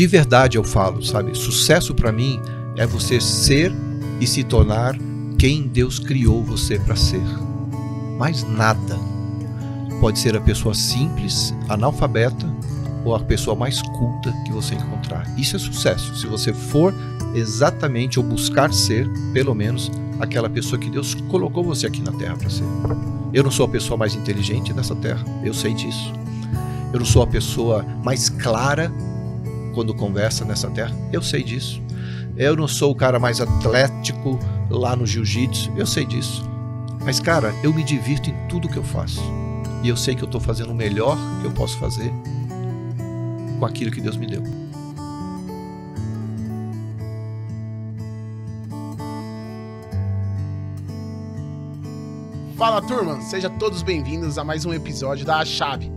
de verdade eu falo, sabe? Sucesso para mim é você ser e se tornar quem Deus criou você para ser. Mais nada. Pode ser a pessoa simples, analfabeta, ou a pessoa mais culta que você encontrar. Isso é sucesso, se você for exatamente ou buscar ser, pelo menos, aquela pessoa que Deus colocou você aqui na Terra para ser. Eu não sou a pessoa mais inteligente dessa Terra, eu sei disso. Eu não sou a pessoa mais clara quando conversa nessa Terra, eu sei disso. Eu não sou o cara mais atlético lá no jiu-jitsu, eu sei disso. Mas, cara, eu me divirto em tudo que eu faço. E eu sei que eu estou fazendo o melhor que eu posso fazer com aquilo que Deus me deu. Fala, turma! Sejam todos bem-vindos a mais um episódio da A Chave,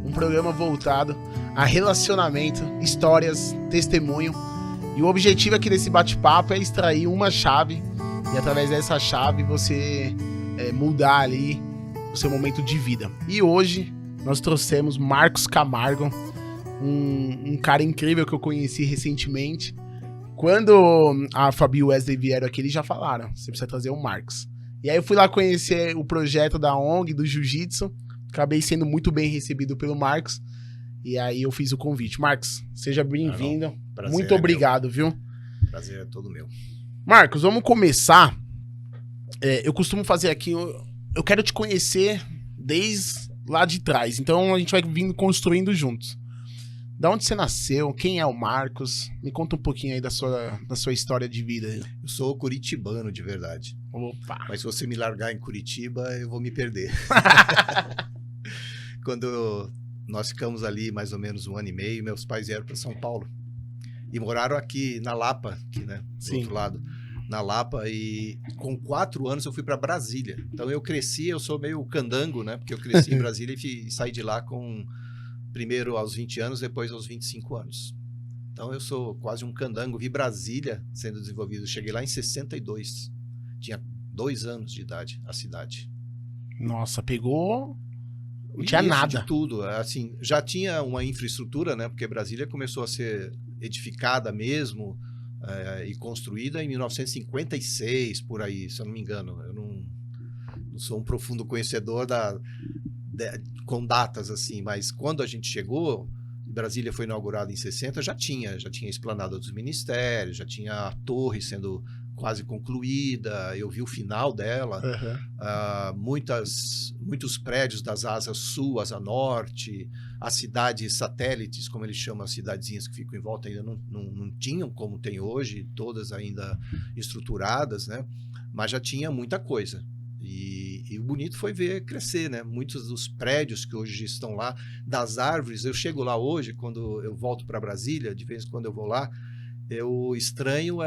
um programa voltado a relacionamento, histórias, testemunho. E o objetivo aqui desse bate-papo é extrair uma chave e através dessa chave você mudar ali o seu momento de vida. E hoje nós trouxemos Marcos Camargo, um cara incrível que eu conheci recentemente. Quando a Fabi e o Wesley vieram aqui, eles já falaram, você precisa trazer o Marcos. E aí eu fui lá conhecer o projeto da ONG, do Jiu-Jitsu, acabei sendo muito bem recebido pelo Marcos, e aí eu fiz o convite. Marcos, seja bem-vindo, muito obrigado, viu? Prazer é todo meu. Marcos, vamos começar. Eu costumo fazer aqui, eu quero te conhecer desde lá de trás, então a gente vai vindo construindo juntos. Da onde você nasceu? Quem é o Marcos? Me conta um pouquinho aí da sua história de vida. Eu sou curitibano de verdade. Opa! Mas se você me largar em Curitiba, eu vou me perder. Quando nós ficamos ali mais ou menos 1 ano e meio, meus pais vieram para São Paulo. E moraram aqui na Lapa, aqui, né? Do Sim. outro lado. Na Lapa, e com 4 anos eu fui para Brasília. Então eu cresci, eu sou meio candango, né? Porque eu cresci em Brasília e saí de lá primeiro aos 20 anos, depois aos 25 anos. Então eu sou quase um candango. Vi Brasília sendo desenvolvido. Cheguei lá em 62. Tinha 2 anos de idade, a cidade. Nossa, pegou... Não tinha Isso, nada. de tudo. Assim, já tinha uma infraestrutura, né? Porque Brasília começou a ser edificada mesmo e construída em 1956, por aí, se eu não me engano. Eu não sou um profundo conhecedor com datas assim, mas quando a gente chegou, Brasília foi inaugurada em 60, já tinha a esplanada dos ministérios, já tinha a torre sendo quase concluída, eu vi o final dela, muitos prédios das asas sul, asa norte, as cidades satélites, como eles chamam as cidadezinhas que ficam em volta, ainda não tinham como tem hoje, todas ainda estruturadas, né? Mas já tinha muita coisa. E o bonito foi ver crescer, né? Muitos dos prédios que hoje estão lá, das árvores, eu chego lá hoje, quando eu volto para Brasília, de vez em quando eu vou lá, eu estranho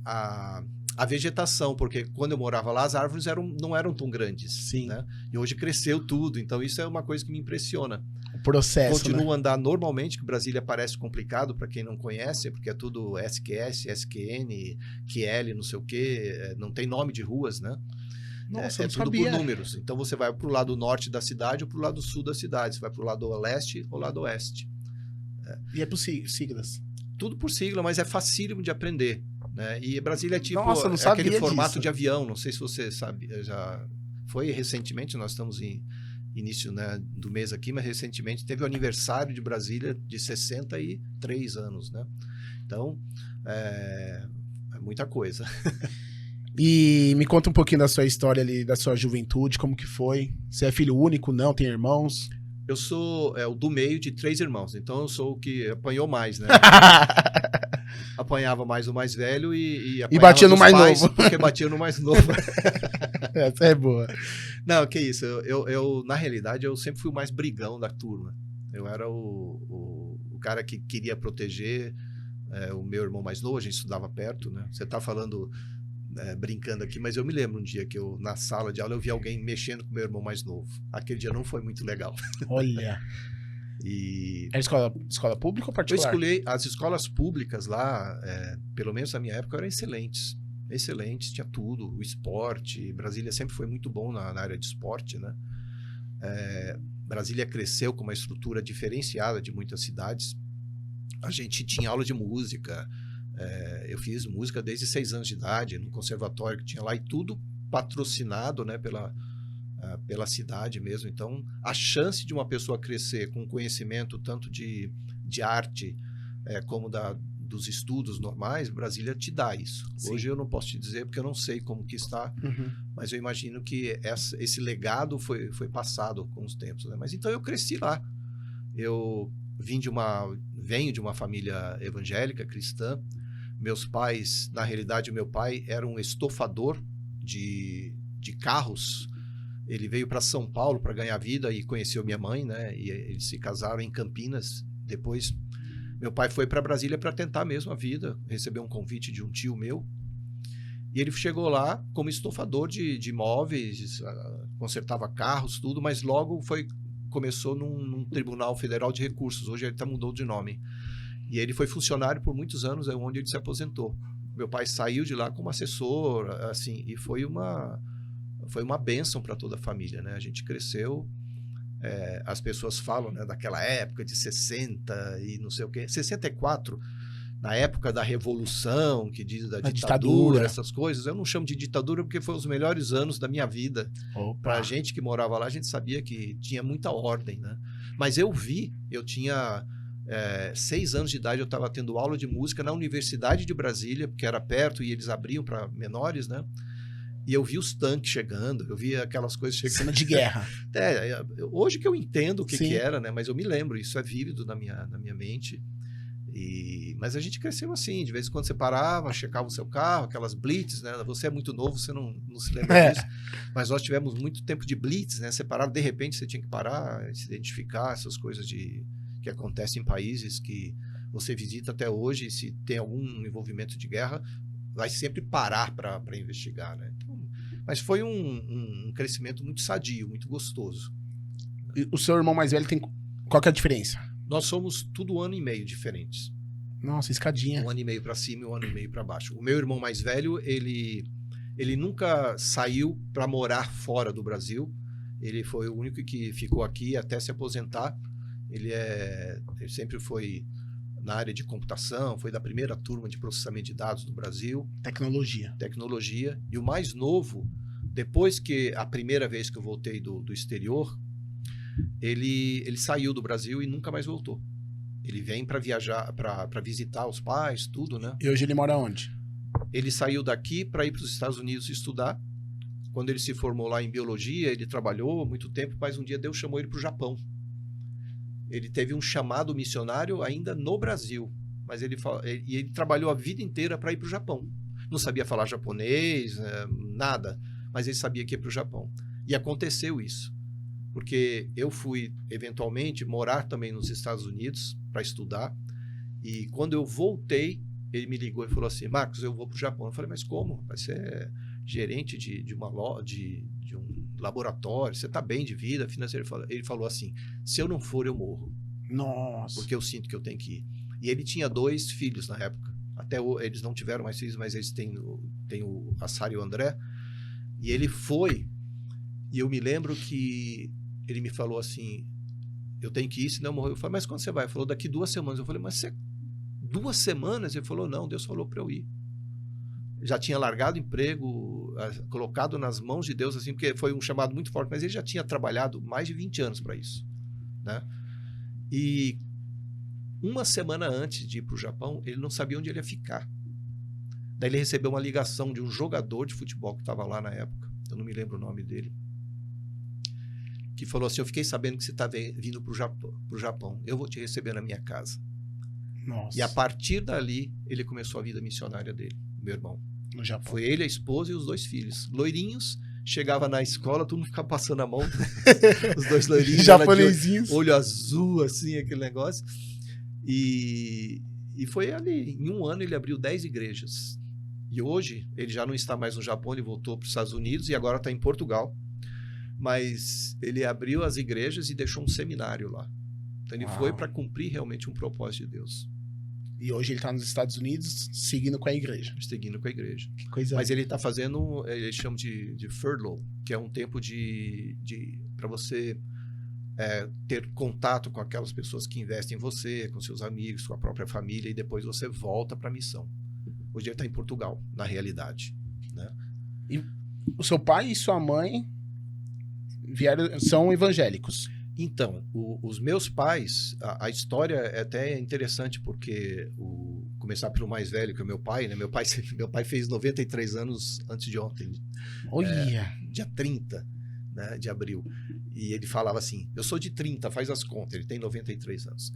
a vegetação, porque quando eu morava lá, as árvores não eram tão grandes. Sim. Né? E hoje cresceu tudo, então isso é uma coisa que me impressiona. O processo, Continuo a né? andar normalmente, que Brasília parece complicado para quem não conhece, porque é tudo SQS, SQN, QL, não sei o quê, não tem nome de ruas, né? Nossa, é não tudo sabia. por números. Então você vai para o lado norte da cidade ou para o lado sul da cidade. Você vai para o lado leste ou lado oeste. E é por siglas. Tudo por sigla, mas é facílimo de aprender. Né? E Brasília é tipo Nossa, não sabia aquele formato disso. de avião. Não sei se você sabe. Já foi recentemente, nós estamos em início, né, do mês aqui, mas recentemente teve o aniversário de Brasília de 63 anos. Né? Então, é muita coisa. E me conta um pouquinho da sua história ali, da sua juventude, como que foi? Você é filho único, não? Tem irmãos? Eu sou o do meio de 3 irmãos, então eu sou o que apanhou mais, né? Apanhava mais o mais velho e batia no mais pais, novo. Porque batia no mais novo. Essa é boa. Não, que isso. Eu, na realidade, eu sempre fui o mais brigão da turma. Eu era o cara que queria proteger o meu irmão mais novo, a gente estudava perto, né? Você tá falando... brincando aqui, mas eu me lembro um dia que na sala de aula eu vi alguém mexendo com meu irmão mais novo. Aquele dia não foi muito legal. Olha. E Era escola pública ou eu particular? escolhi as escolas públicas lá, pelo menos na minha época, eram excelentes. Excelentes, tinha tudo, o esporte. Brasília sempre foi muito bom na área de esporte, né? Brasília cresceu com uma estrutura diferenciada de muitas cidades. A gente tinha aula de música. Eu fiz música desde 6 anos de idade, no conservatório que tinha lá, e tudo patrocinado, né, pela cidade mesmo. Então, a chance de uma pessoa crescer com conhecimento tanto de arte como dos estudos normais, Brasília te dá isso. Sim. Hoje eu não posso te dizer porque eu não sei como que está, mas eu imagino que esse legado foi passado com os tempos, né? Mas então eu cresci lá. Eu venho de uma família evangélica, cristã. Meus pais, na realidade, o meu pai era um estofador de carros. Ele veio para São Paulo para ganhar vida e conheceu minha mãe, né? E eles se casaram em Campinas. Depois, meu pai foi para Brasília para tentar mesmo a vida. Recebeu um convite de um tio meu. E ele chegou lá como estofador de móveis, consertava carros, tudo, mas logo começou num Tribunal Federal de Recursos. Hoje ele mudou de nome. E ele foi funcionário por muitos anos, onde ele se aposentou. Meu pai saiu de lá como assessor, assim, e foi uma bênção para toda a família, né? A gente cresceu, as pessoas falam, né, daquela época de 60 e não sei o quê. 64, na época da Revolução, que diz da ditadura, essas coisas. Eu não chamo de ditadura porque foi os melhores anos da minha vida. Para a gente que morava lá, a gente sabia que tinha muita ordem, né? Mas eu tinha 6 anos de idade, eu estava tendo aula de música na Universidade de Brasília, porque era perto e eles abriam para menores, né? E eu vi os tanques chegando, eu vi aquelas coisas chegando. Cena de guerra. Hoje que eu entendo o que era, né? Mas eu me lembro, isso é vívido na minha mente. Mas a gente cresceu assim, de vez em quando você parava, checava o seu carro, aquelas blitz, né? Você é muito novo, você não se lembra disso. Mas nós tivemos muito tempo de blitz, né? Você parava, de repente você tinha que parar, se identificar, essas coisas que acontecem em países que você visita até hoje, e se tem algum envolvimento de guerra, vai sempre parar para investigar, né? Então, mas foi um crescimento muito sadio, muito gostoso. E o seu irmão mais velho qual que é a diferença? Nós somos tudo 1 ano e meio diferentes. Nossa, escadinha. 1 ano e meio para cima e 1 ano e meio para baixo. O meu irmão mais velho, ele nunca saiu para morar fora do Brasil. Ele foi o único que ficou aqui até se aposentar. Ele sempre foi na área de computação, foi da primeira turma de processamento de dados do Brasil. Tecnologia. E o mais novo, depois que a primeira vez que eu voltei do exterior, ele saiu do Brasil e nunca mais voltou. Ele vem para viajar, para visitar os pais, tudo, né? E hoje ele mora onde? Ele saiu daqui para ir para os Estados Unidos estudar. Quando ele se formou lá em biologia, ele trabalhou muito tempo, mas um dia Deus chamou ele para o Japão. Ele teve um chamado missionário ainda no Brasil, mas ele trabalhou a vida inteira para ir para o Japão. Não sabia falar japonês, nada, mas ele sabia que ia para o Japão. E aconteceu isso, porque eu fui, eventualmente, morar também nos Estados Unidos para estudar, e quando eu voltei, ele me ligou e falou assim: Marcos, eu vou para o Japão. Eu falei: mas como? Vai ser gerente de um laboratório, você está bem de vida financeira? Ele falou assim: se eu não for, eu morro. Nossa. Porque eu sinto que eu tenho que ir. E ele tinha 2 filhos na época. Até eles não tiveram mais filhos, mas eles têm a Sara e o André. E ele foi, e eu me lembro que ele me falou assim: eu tenho que ir, senão eu morro. Eu falei: mas quando você vai? Ele falou: daqui 2 semanas. Eu falei: mas 2 semanas? Ele falou: não, Deus falou para eu ir. Já tinha largado o emprego, colocado nas mãos de Deus, assim, porque foi um chamado muito forte, mas ele já tinha trabalhado mais de 20 anos para isso, né? E 1 semana antes de ir para o Japão, ele não sabia onde ele ia ficar. Daí ele recebeu uma ligação de um jogador de futebol que estava lá na época, eu não me lembro o nome dele, que falou assim: eu fiquei sabendo que você está vindo para o Japão, eu vou te receber na minha casa. Nossa. E a partir dali, ele começou a vida missionária dele, meu irmão. No Japão. Foi ele, a esposa e os 2 filhos. Loirinhos, chegava na escola, todo mundo ficava passando a mão. Os 2 loirinhos. Japonesinhos. Olho azul, assim, aquele negócio. E foi ali. Em 1 ano ele abriu 10 igrejas. E hoje, ele já não está mais no Japão, ele voltou para os Estados Unidos e agora está em Portugal. Mas ele abriu as igrejas e deixou um seminário lá. Então ele foi para cumprir realmente um propósito de Deus. E hoje ele está nos Estados Unidos seguindo com a igreja. Seguindo com a igreja. Que coisa. Mas ele está fazendo, eles chamam de furlough, que é um tempo para você ter contato com aquelas pessoas que investem em você, com seus amigos, com a própria família, e depois você volta para a missão. Hoje ele está em Portugal, na realidade, né? E o seu pai e sua mãe são evangélicos. Então, os meus pais, a história é até interessante, porque começar pelo mais velho, que é o meu pai, né? Meu pai fez 93 anos antes de ontem. Olha! Dia 30, né, de abril. E ele falava assim, eu sou de 30, faz as contas, ele tem 93 anos.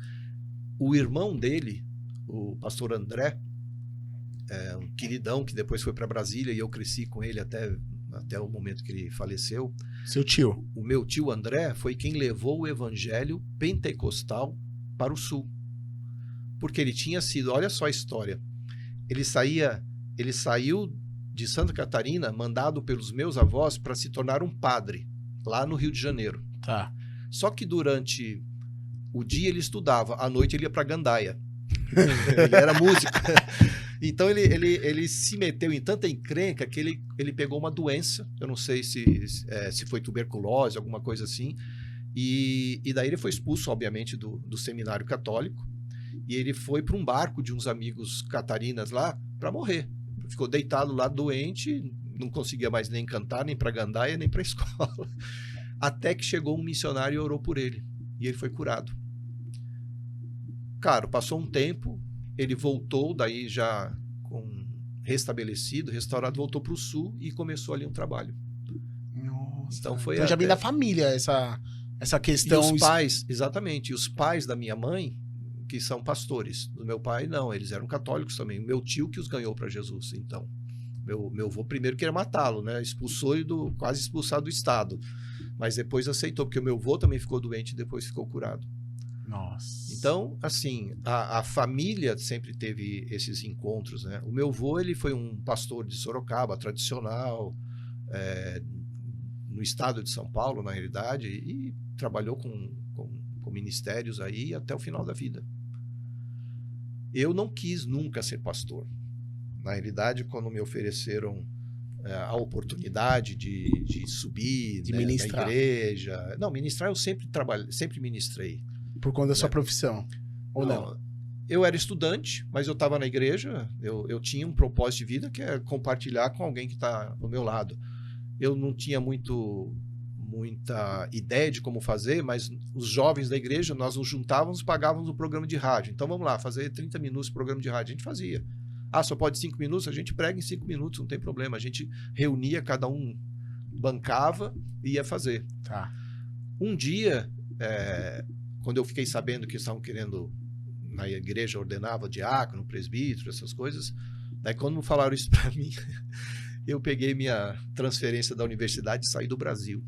O irmão dele, o pastor André, um queridão que depois foi para Brasília, e eu cresci com ele até o momento que ele faleceu. Seu tio. O meu tio André foi quem levou o evangelho pentecostal para o sul. Porque ele tinha sido, olha só a história, ele saiu de Santa Catarina, mandado pelos meus avós para se tornar um padre, lá no Rio de Janeiro. Tá. Só que durante o dia ele estudava, à noite ele ia para Gandaia. Ele era músico. Então ele se meteu em tanta encrenca que ele pegou uma doença, eu não sei se foi tuberculose, alguma coisa assim, e daí ele foi expulso, obviamente, do seminário católico, e ele foi para um barco de uns amigos catarinas lá para morrer. Ficou deitado lá doente, não conseguia mais nem cantar, nem para Gandaia, nem para a escola. Até que chegou um missionário e orou por ele, e ele foi curado. Cara, passou um tempo, ele voltou, daí já restabelecido, restaurado, voltou para o sul e começou ali um trabalho. Nossa. Então foi já vem da família essa questão. E os pais, exatamente, e os pais da minha mãe, que são pastores. Do meu pai, não, eles eram católicos também. O meu tio que os ganhou para Jesus, então. Meu avô primeiro queria matá-lo, né? Expulsou ele quase expulsado do estado. Mas depois aceitou, porque o meu avô também ficou doente e depois ficou curado. Nossa. Então, assim, a família sempre teve esses encontros, né? O meu avô, ele foi um pastor de Sorocaba, tradicional, no estado de São Paulo, na realidade, e trabalhou com ministérios aí até o final da vida. Eu não quis nunca ser pastor. Na realidade, quando me ofereceram a oportunidade de subir, de né, ministrar na igreja... Não, ministrar eu sempre ministrei. Por conta da sua profissão, ou não? Eu era estudante, mas eu estava na igreja, eu tinha um propósito de vida que é compartilhar com alguém que está do meu lado. Eu não tinha muita ideia de como fazer, mas os jovens da igreja, nós nos juntávamos, pagávamos um programa de rádio. Então vamos lá, fazer 30 minutos de programa de rádio. A gente fazia. Só pode 5 minutos? A gente prega em 5 minutos, não tem problema. A gente reunia, cada um bancava e ia fazer. Tá. Um dia... quando eu fiquei sabendo que estavam querendo, na igreja ordenava diácono, presbítero, essas coisas, daí quando falaram isso para mim, eu peguei minha transferência da universidade e saí do Brasil,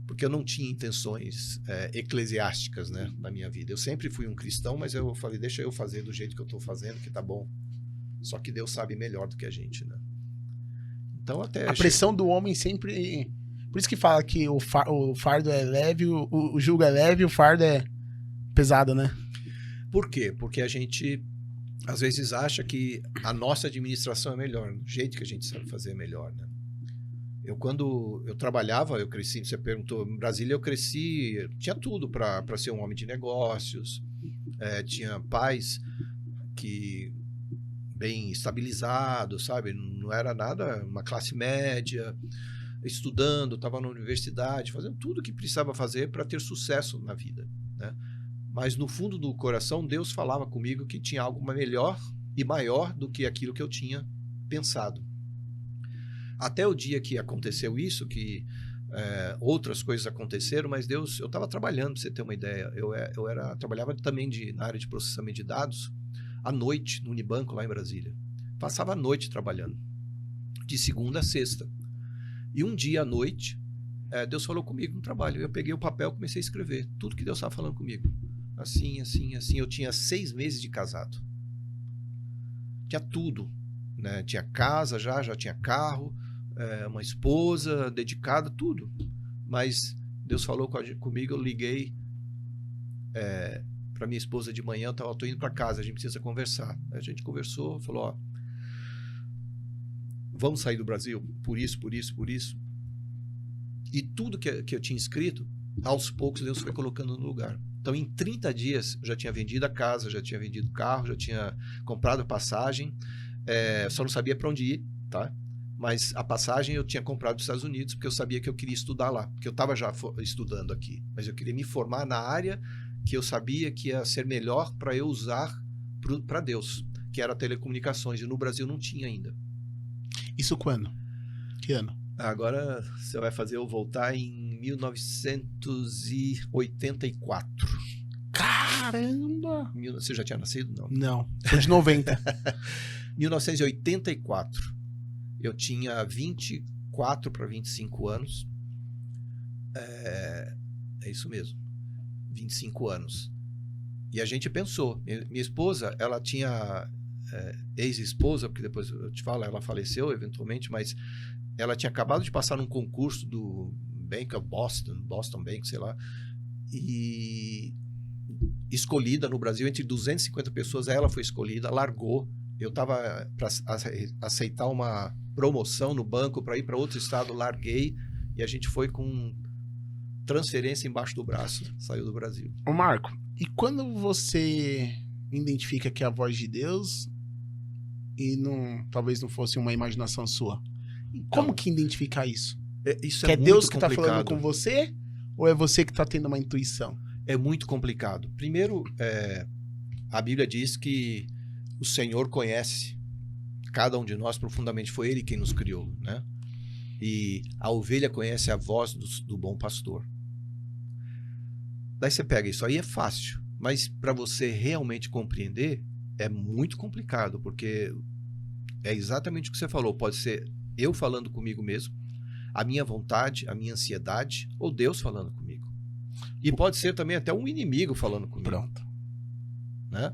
porque eu não tinha intenções eclesiásticas, né, na minha vida. Eu sempre fui um cristão, mas eu falei, deixa eu fazer do jeito que eu estou fazendo, que tá bom. Só que Deus sabe melhor do que a gente, né? Então até... A pressão do homem sempre... Por isso que fala que o fardo é leve, o jugo é leve, o fardo é pesado, né? Por quê? Porque a gente, às vezes, acha que a nossa administração é melhor, o jeito que a gente sabe fazer é melhor, né? Quando eu trabalhava, eu cresci, você perguntou, em Brasília eu cresci, tinha tudo para ser um homem de negócios, tinha pais que bem estabilizados, sabe? Não era nada, uma classe média, estudando, estava na universidade, fazendo tudo o que precisava fazer para ter sucesso na vida, né? Mas no fundo do coração, Deus falava comigo que tinha algo melhor e maior do que aquilo que eu tinha pensado. Até o dia que aconteceu isso, que outras coisas aconteceram, mas Deus, eu estava trabalhando, para você ter uma ideia, trabalhava também na área de processamento de dados, à noite, no Unibanco, lá em Brasília. Passava a noite trabalhando, de segunda a sexta. E um dia à noite, Deus falou comigo no trabalho. Eu peguei o papel e comecei a escrever tudo que Deus estava falando comigo. Assim, assim, assim. Eu tinha 6 meses de casado. Tinha tudo, né? Tinha casa já tinha carro, uma esposa dedicada, tudo. Mas Deus falou comigo, eu liguei para minha esposa de manhã, eu estou indo para casa, a gente precisa conversar. A gente conversou, falou, vamos sair do Brasil, por isso. E tudo que eu tinha escrito, aos poucos Deus foi colocando no lugar. Então, em 30 dias, eu já tinha vendido a casa, já tinha vendido o carro, já tinha comprado a passagem, só não sabia para onde ir, tá? Mas a passagem eu tinha comprado nos Estados Unidos, porque eu sabia que eu queria estudar lá, porque eu estava já estudando aqui, mas eu queria me formar na área que eu sabia que ia ser melhor para eu usar para Deus, que era telecomunicações, e no Brasil não tinha ainda. Isso quando? Que ano? Agora você vai fazer eu voltar em 1984. Caramba! Você já tinha nascido? Não. Não, sou de 90. 1984. Eu tinha 24 para 25 anos. É isso mesmo. 25 anos. E a gente pensou. Minha esposa, ela tinha... ex-esposa, porque depois eu te falo, ela faleceu eventualmente, mas ela tinha acabado de passar num concurso do Bank of Boston Bank, sei lá, e escolhida no Brasil entre 250 pessoas, ela foi escolhida, largou. Eu estava para aceitar uma promoção no banco para ir para outro estado, larguei, e a gente foi com transferência embaixo do braço, saiu do Brasil. Ô Marco, e quando você identifica que é a voz de Deus e talvez não fosse uma imaginação sua, então, como que identificar isso? Isso que é muito Deus que está complicado. falando com você ou é você que está tendo uma intuição? É muito complicado. Primeiro, a Bíblia diz que o Senhor conhece cada um de nós profundamente. Foi Ele quem nos criou, né? E a ovelha conhece a voz do bom pastor. Daí você pega isso aí, é fácil. Mas para você realmente compreender, é muito complicado, porque é exatamente o que você falou. Pode ser eu falando comigo mesmo, a minha vontade, a minha ansiedade, ou Deus falando comigo. E pode ser também até um inimigo falando comigo. Pronto. Né?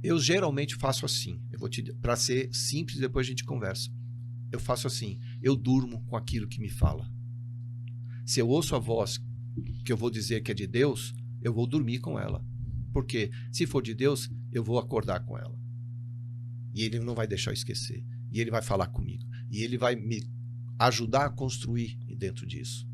Eu geralmente faço assim. Para ser simples, depois a gente conversa. Eu faço assim. Eu durmo com aquilo que me fala. Se eu ouço a voz que eu vou dizer que é de Deus, eu vou dormir com ela. Porque se for de Deus, eu vou acordar com ela. E Ele não vai deixar eu esquecer. E Ele vai falar comigo. E Ele vai me ajudar a construir dentro disso.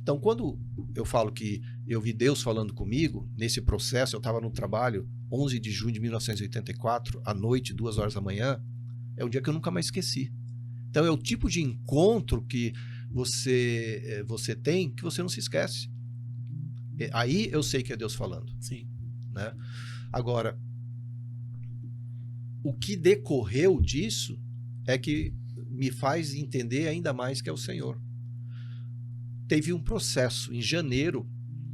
Então, quando eu falo que eu vi Deus falando comigo, nesse processo, eu estava no trabalho, 11 de junho de 1984, à noite, 2 horas da manhã, é um dia que eu nunca mais esqueci. Então, é o tipo de encontro que você tem que você não se esquece. Aí eu sei que é Deus falando. Sim. Né? Agora, o que decorreu disso é que me faz entender ainda mais que é o Senhor. Teve um processo em janeiro,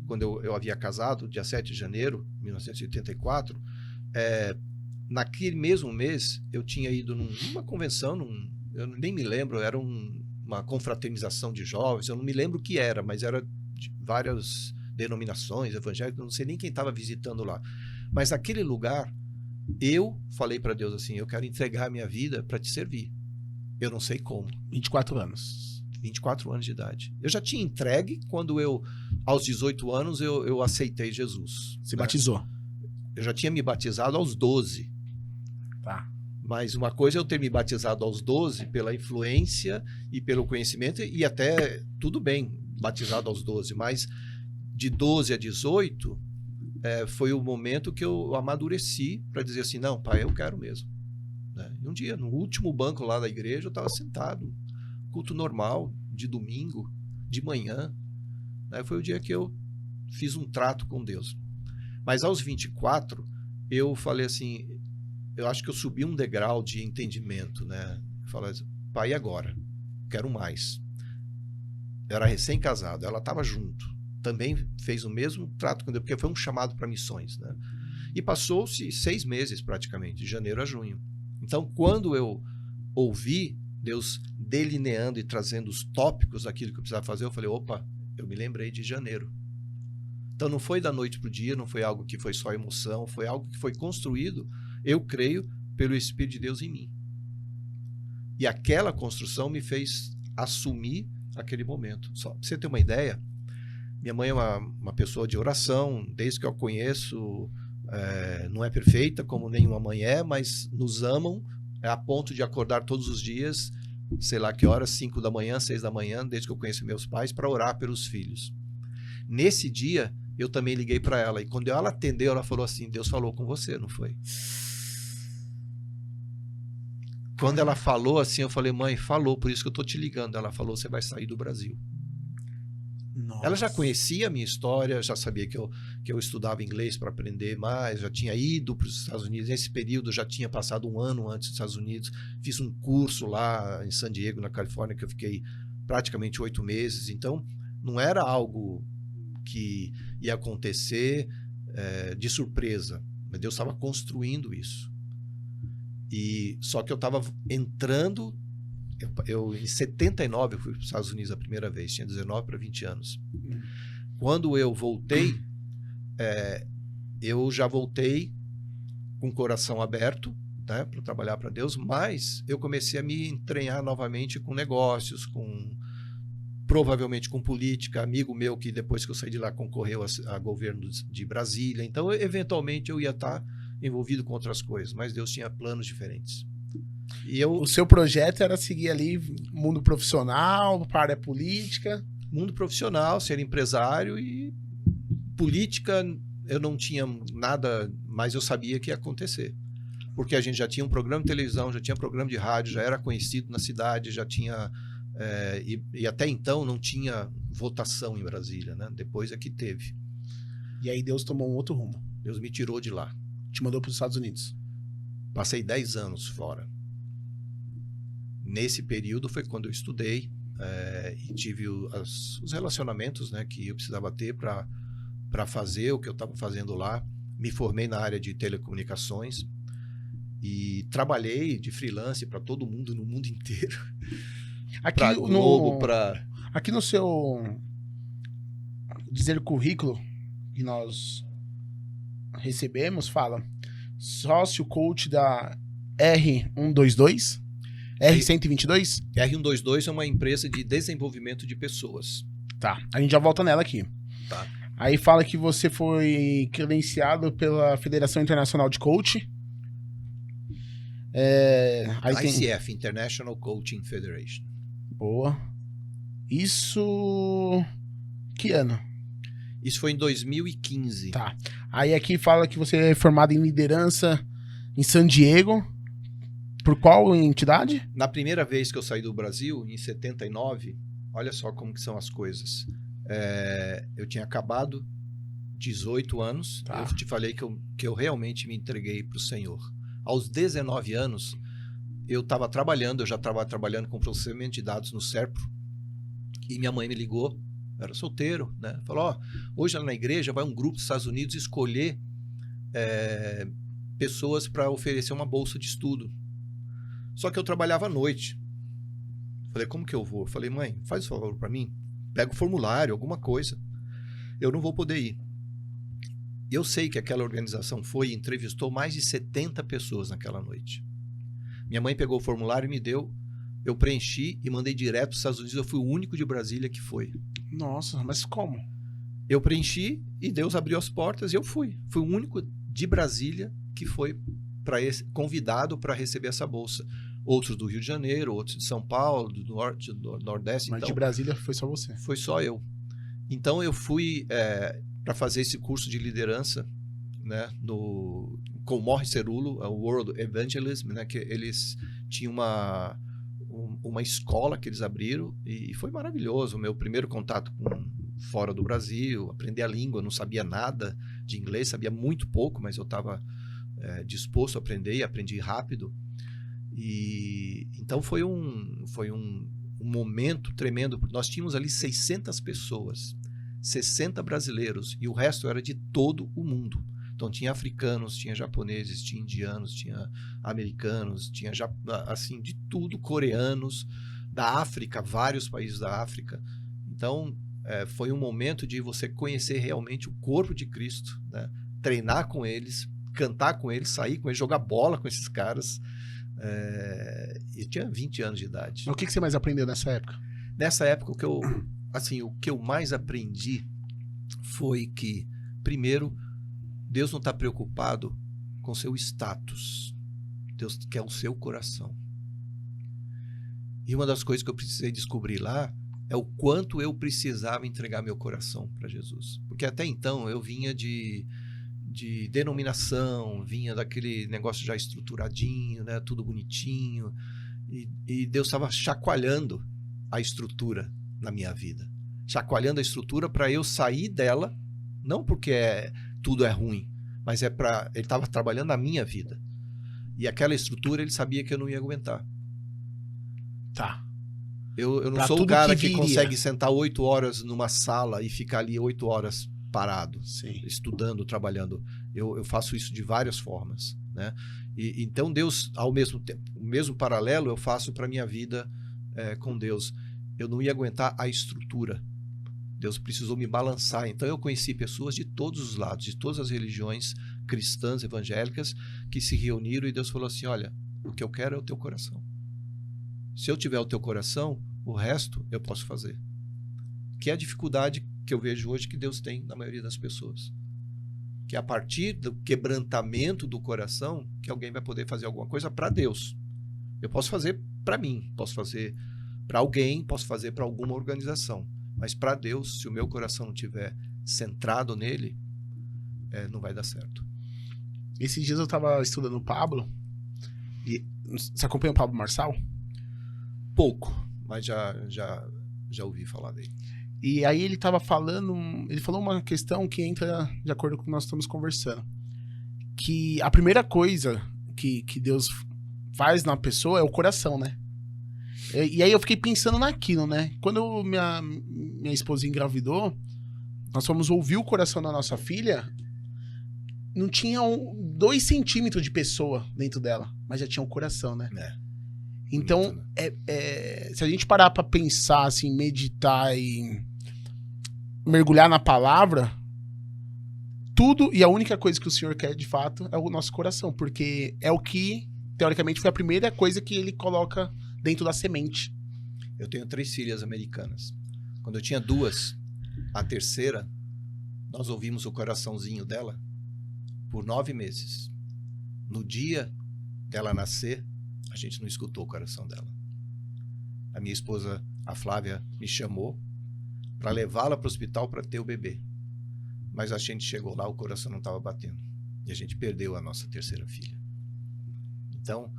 quando eu havia casado, dia 7 de janeiro de 1984, naquele mesmo mês eu tinha ido numa convenção, eu nem me lembro, era uma confraternização de jovens, eu não me lembro o que era, mas era de várias denominações evangélicas, não sei nem quem estava visitando lá. Mas naquele lugar, eu falei para Deus assim, eu quero entregar a minha vida para te servir. Eu não sei como. 24 anos. 24 anos de idade. Eu já tinha entregue quando aos 18 anos, eu aceitei Jesus. Se batizou. Eu já tinha me batizado aos 12. Tá. Mas uma coisa é eu ter me batizado aos 12 pela influência e pelo conhecimento, e até tudo bem, batizado aos 12, mas de 12 a 18 foi o momento que eu amadureci para dizer assim, não, pai, eu quero mesmo. Né? E um dia, no último banco lá da igreja, eu estava sentado, culto normal, de domingo, de manhã. Né? Foi o dia que eu fiz um trato com Deus. Mas aos 24, eu falei assim, eu acho que eu subi um degrau de entendimento, né? Eu falei assim, pai, e agora? Quero mais. Eu era recém-casado, ela estava junto. Também fez o mesmo trato com Deus, porque foi um chamado para missões, né? E passou-se 6 meses praticamente, de janeiro a junho. Então, quando eu ouvi Deus delineando e trazendo os tópicos daquilo que eu precisava fazer, eu falei, opa, eu me lembrei de janeiro. Então, não foi da noite para o dia, não foi algo que foi só emoção, foi algo que foi construído, eu creio, pelo Espírito de Deus em mim. E aquela construção me fez assumir aquele momento. Só para você ter uma ideia, minha mãe é uma pessoa de oração, desde que eu a conheço, não é perfeita, como nenhuma mãe é, mas nos amam a ponto de acordar todos os dias, sei lá que horas, 5 da manhã, 6 da manhã, desde que eu conheço meus pais, para orar pelos filhos. Nesse dia, eu também liguei para ela. E quando ela atendeu, ela falou assim, Deus falou com você, não foi? Quando ela falou assim, eu falei, mãe, falou, por isso que eu tô te ligando. Ela falou, você vai sair do Brasil. Nossa. Ela já conhecia a minha história, já sabia que eu estudava inglês para aprender mais, já tinha ido para os Estados Unidos. Nesse período, eu já tinha passado 1 ano antes dos Estados Unidos. Fiz um curso lá em San Diego, na Califórnia, que eu fiquei praticamente 8 meses. Então, não era algo que ia acontecer de surpresa. Mas Deus estava construindo isso. Só que eu estava entrando... em 79 eu fui para os Estados Unidos a primeira vez, tinha 19 para 20 anos. Quando eu voltei, eu já voltei com o coração aberto, né, para trabalhar para Deus, mas eu comecei a me entranhar novamente com negócios, provavelmente com política, amigo meu que depois que eu saí de lá concorreu a governo de Brasília, então eventualmente eu ia estar envolvido com outras coisas, mas Deus tinha planos diferentes. O seu projeto era seguir ali mundo profissional, para a área política? Mundo profissional, ser empresário, e política eu não tinha nada, mas eu sabia que ia acontecer. Porque a gente já tinha um programa de televisão, já tinha programa de rádio, já era conhecido na cidade, já tinha... e até então não tinha votação em Brasília, né? Depois é que teve. E aí Deus tomou um outro rumo. Deus me tirou de lá. Te mandou para os Estados Unidos. Passei 10 anos fora. Nesse período foi quando eu estudei e tive os relacionamentos, né, que eu precisava ter para fazer o que eu estava fazendo lá. Me formei na área de telecomunicações e trabalhei de freelance para todo mundo, no mundo inteiro. Aqui pra Globo, aqui no seu dizer currículo que nós recebemos, fala sócio coach da R122, R122? R122 é uma empresa de desenvolvimento de pessoas. Tá, a gente já volta nela aqui. Tá. Aí fala que você foi credenciado pela Federação Internacional de Coach. ICF, International Coaching Federation. Boa. Isso... Que ano? Isso foi em 2015. Tá. Aí aqui fala que você é formado em liderança em San Diego. Por qual entidade? Na primeira vez que eu saí do Brasil, em 79, olha só como que são as coisas. Eu tinha acabado 18 anos, tá. Eu te falei que eu realmente me entreguei para o Senhor. Aos 19 anos, eu estava trabalhando, eu já estava trabalhando com processamento de dados no Serpro, e minha mãe me ligou, eu era solteiro, né? Falou, hoje lá na igreja vai um grupo dos Estados Unidos escolher pessoas para oferecer uma bolsa de estudo. Só que eu trabalhava à noite. Falei, como que eu vou? Falei, mãe, faz um favor para mim, pega o formulário, alguma coisa. Eu não vou poder ir. Eu sei que aquela organização foi e entrevistou mais de 70 pessoas naquela noite. Minha mãe pegou o formulário e me deu, eu preenchi e mandei direto para os Estados Unidos. Eu fui o único de Brasília que foi. Nossa, mas como? Eu preenchi e Deus abriu as portas e eu fui. Fui o único de Brasília que foi convidado para receber essa bolsa. Outros do Rio de Janeiro, outros de São Paulo, do Norte, do Nordeste. Mas então, de Brasília foi só você? Foi só eu. Então eu fui para fazer esse curso de liderança, né, com o Morris Cerullo, o World Evangelism, né, que eles tinham uma escola que eles abriram e foi maravilhoso. O meu primeiro contato com fora do Brasil, aprender a língua, não sabia nada de inglês, sabia muito pouco, mas eu estava disposto a aprender e aprendi rápido. E então foi um momento tremendo, porque nós tínhamos ali 600 pessoas, 60 brasileiros, e o resto era de todo o mundo. Então tinha africanos, tinha japoneses, tinha indianos, tinha americanos, tinha assim de tudo, coreanos, da África, vários países da África. Então foi um momento de você conhecer realmente o corpo de Cristo, né? Treinar com eles, cantar com eles, sair com eles, jogar bola com esses caras. Eu tinha 20 anos de idade. O que você mais aprendeu nessa época? Nessa época, o que eu mais aprendi foi que, primeiro, Deus não está preocupado com seu status. Deus quer o seu coração. E uma das coisas que eu precisei descobrir lá é o quanto eu precisava entregar meu coração para Jesus. Porque até então eu vinha de denominação, vinha daquele negócio já estruturadinho, né, tudo bonitinho, e Deus estava chacoalhando a estrutura na minha vida. Chacoalhando a estrutura para eu sair dela, não porque tudo é ruim, mas ele estava trabalhando a minha vida. E aquela estrutura ele sabia que eu não ia aguentar. Tá. Eu não Pra sou o tudo cara que que viria. consegue sentar 8 horas numa sala e ficar ali 8 horas parado, Sim. estudando, trabalhando. Eu faço isso de várias formas, né? Então Deus, ao mesmo tempo, o mesmo paralelo eu faço para minha vida com Deus. Eu não ia aguentar a estrutura. Deus precisou me balançar. Então eu conheci pessoas de todos os lados, de todas as religiões cristãs, evangélicas, que se reuniram e Deus falou assim, olha, o que eu quero é o teu coração. Se eu tiver o teu coração, o resto eu posso fazer. Que é a dificuldade que eu vejo hoje que Deus tem na maioria das pessoas. Que a partir do quebrantamento do coração, que alguém vai poder fazer alguma coisa para Deus. Eu posso fazer para mim, posso fazer para alguém, posso fazer para alguma organização. Mas para Deus, se o meu coração não estiver centrado nele, não vai dar certo. Esses dias eu estava estudando o Pablo. E você acompanha o Pablo Marçal? Pouco, mas já ouvi falar dele. E aí ele falou uma questão que entra de acordo com o que nós estamos conversando. Que a primeira coisa que Deus faz na pessoa é o coração, né? E aí eu fiquei pensando naquilo, né? Quando minha esposa engravidou, nós fomos ouvir o coração da nossa filha, não tinha 2 centímetros de pessoa dentro dela, mas já tinha o coração, né? Então, Bonito, né? se a gente parar pra pensar, assim, meditar e mergulhar na palavra, tudo e a única coisa que o Senhor quer, de fato, é o nosso coração. Porque é o que, teoricamente, foi a primeira coisa que ele coloca dentro da semente. Eu tenho 3 filhas americanas. Quando eu tinha 2, a terceira, nós ouvimos o coraçãozinho dela por 9 meses. No dia dela nascer, a gente não escutou o coração dela. A minha esposa, a Flávia, me chamou para levá-la para o hospital para ter o bebê. Mas a gente chegou lá, o coração não estava batendo. E a gente perdeu a nossa terceira filha. Então,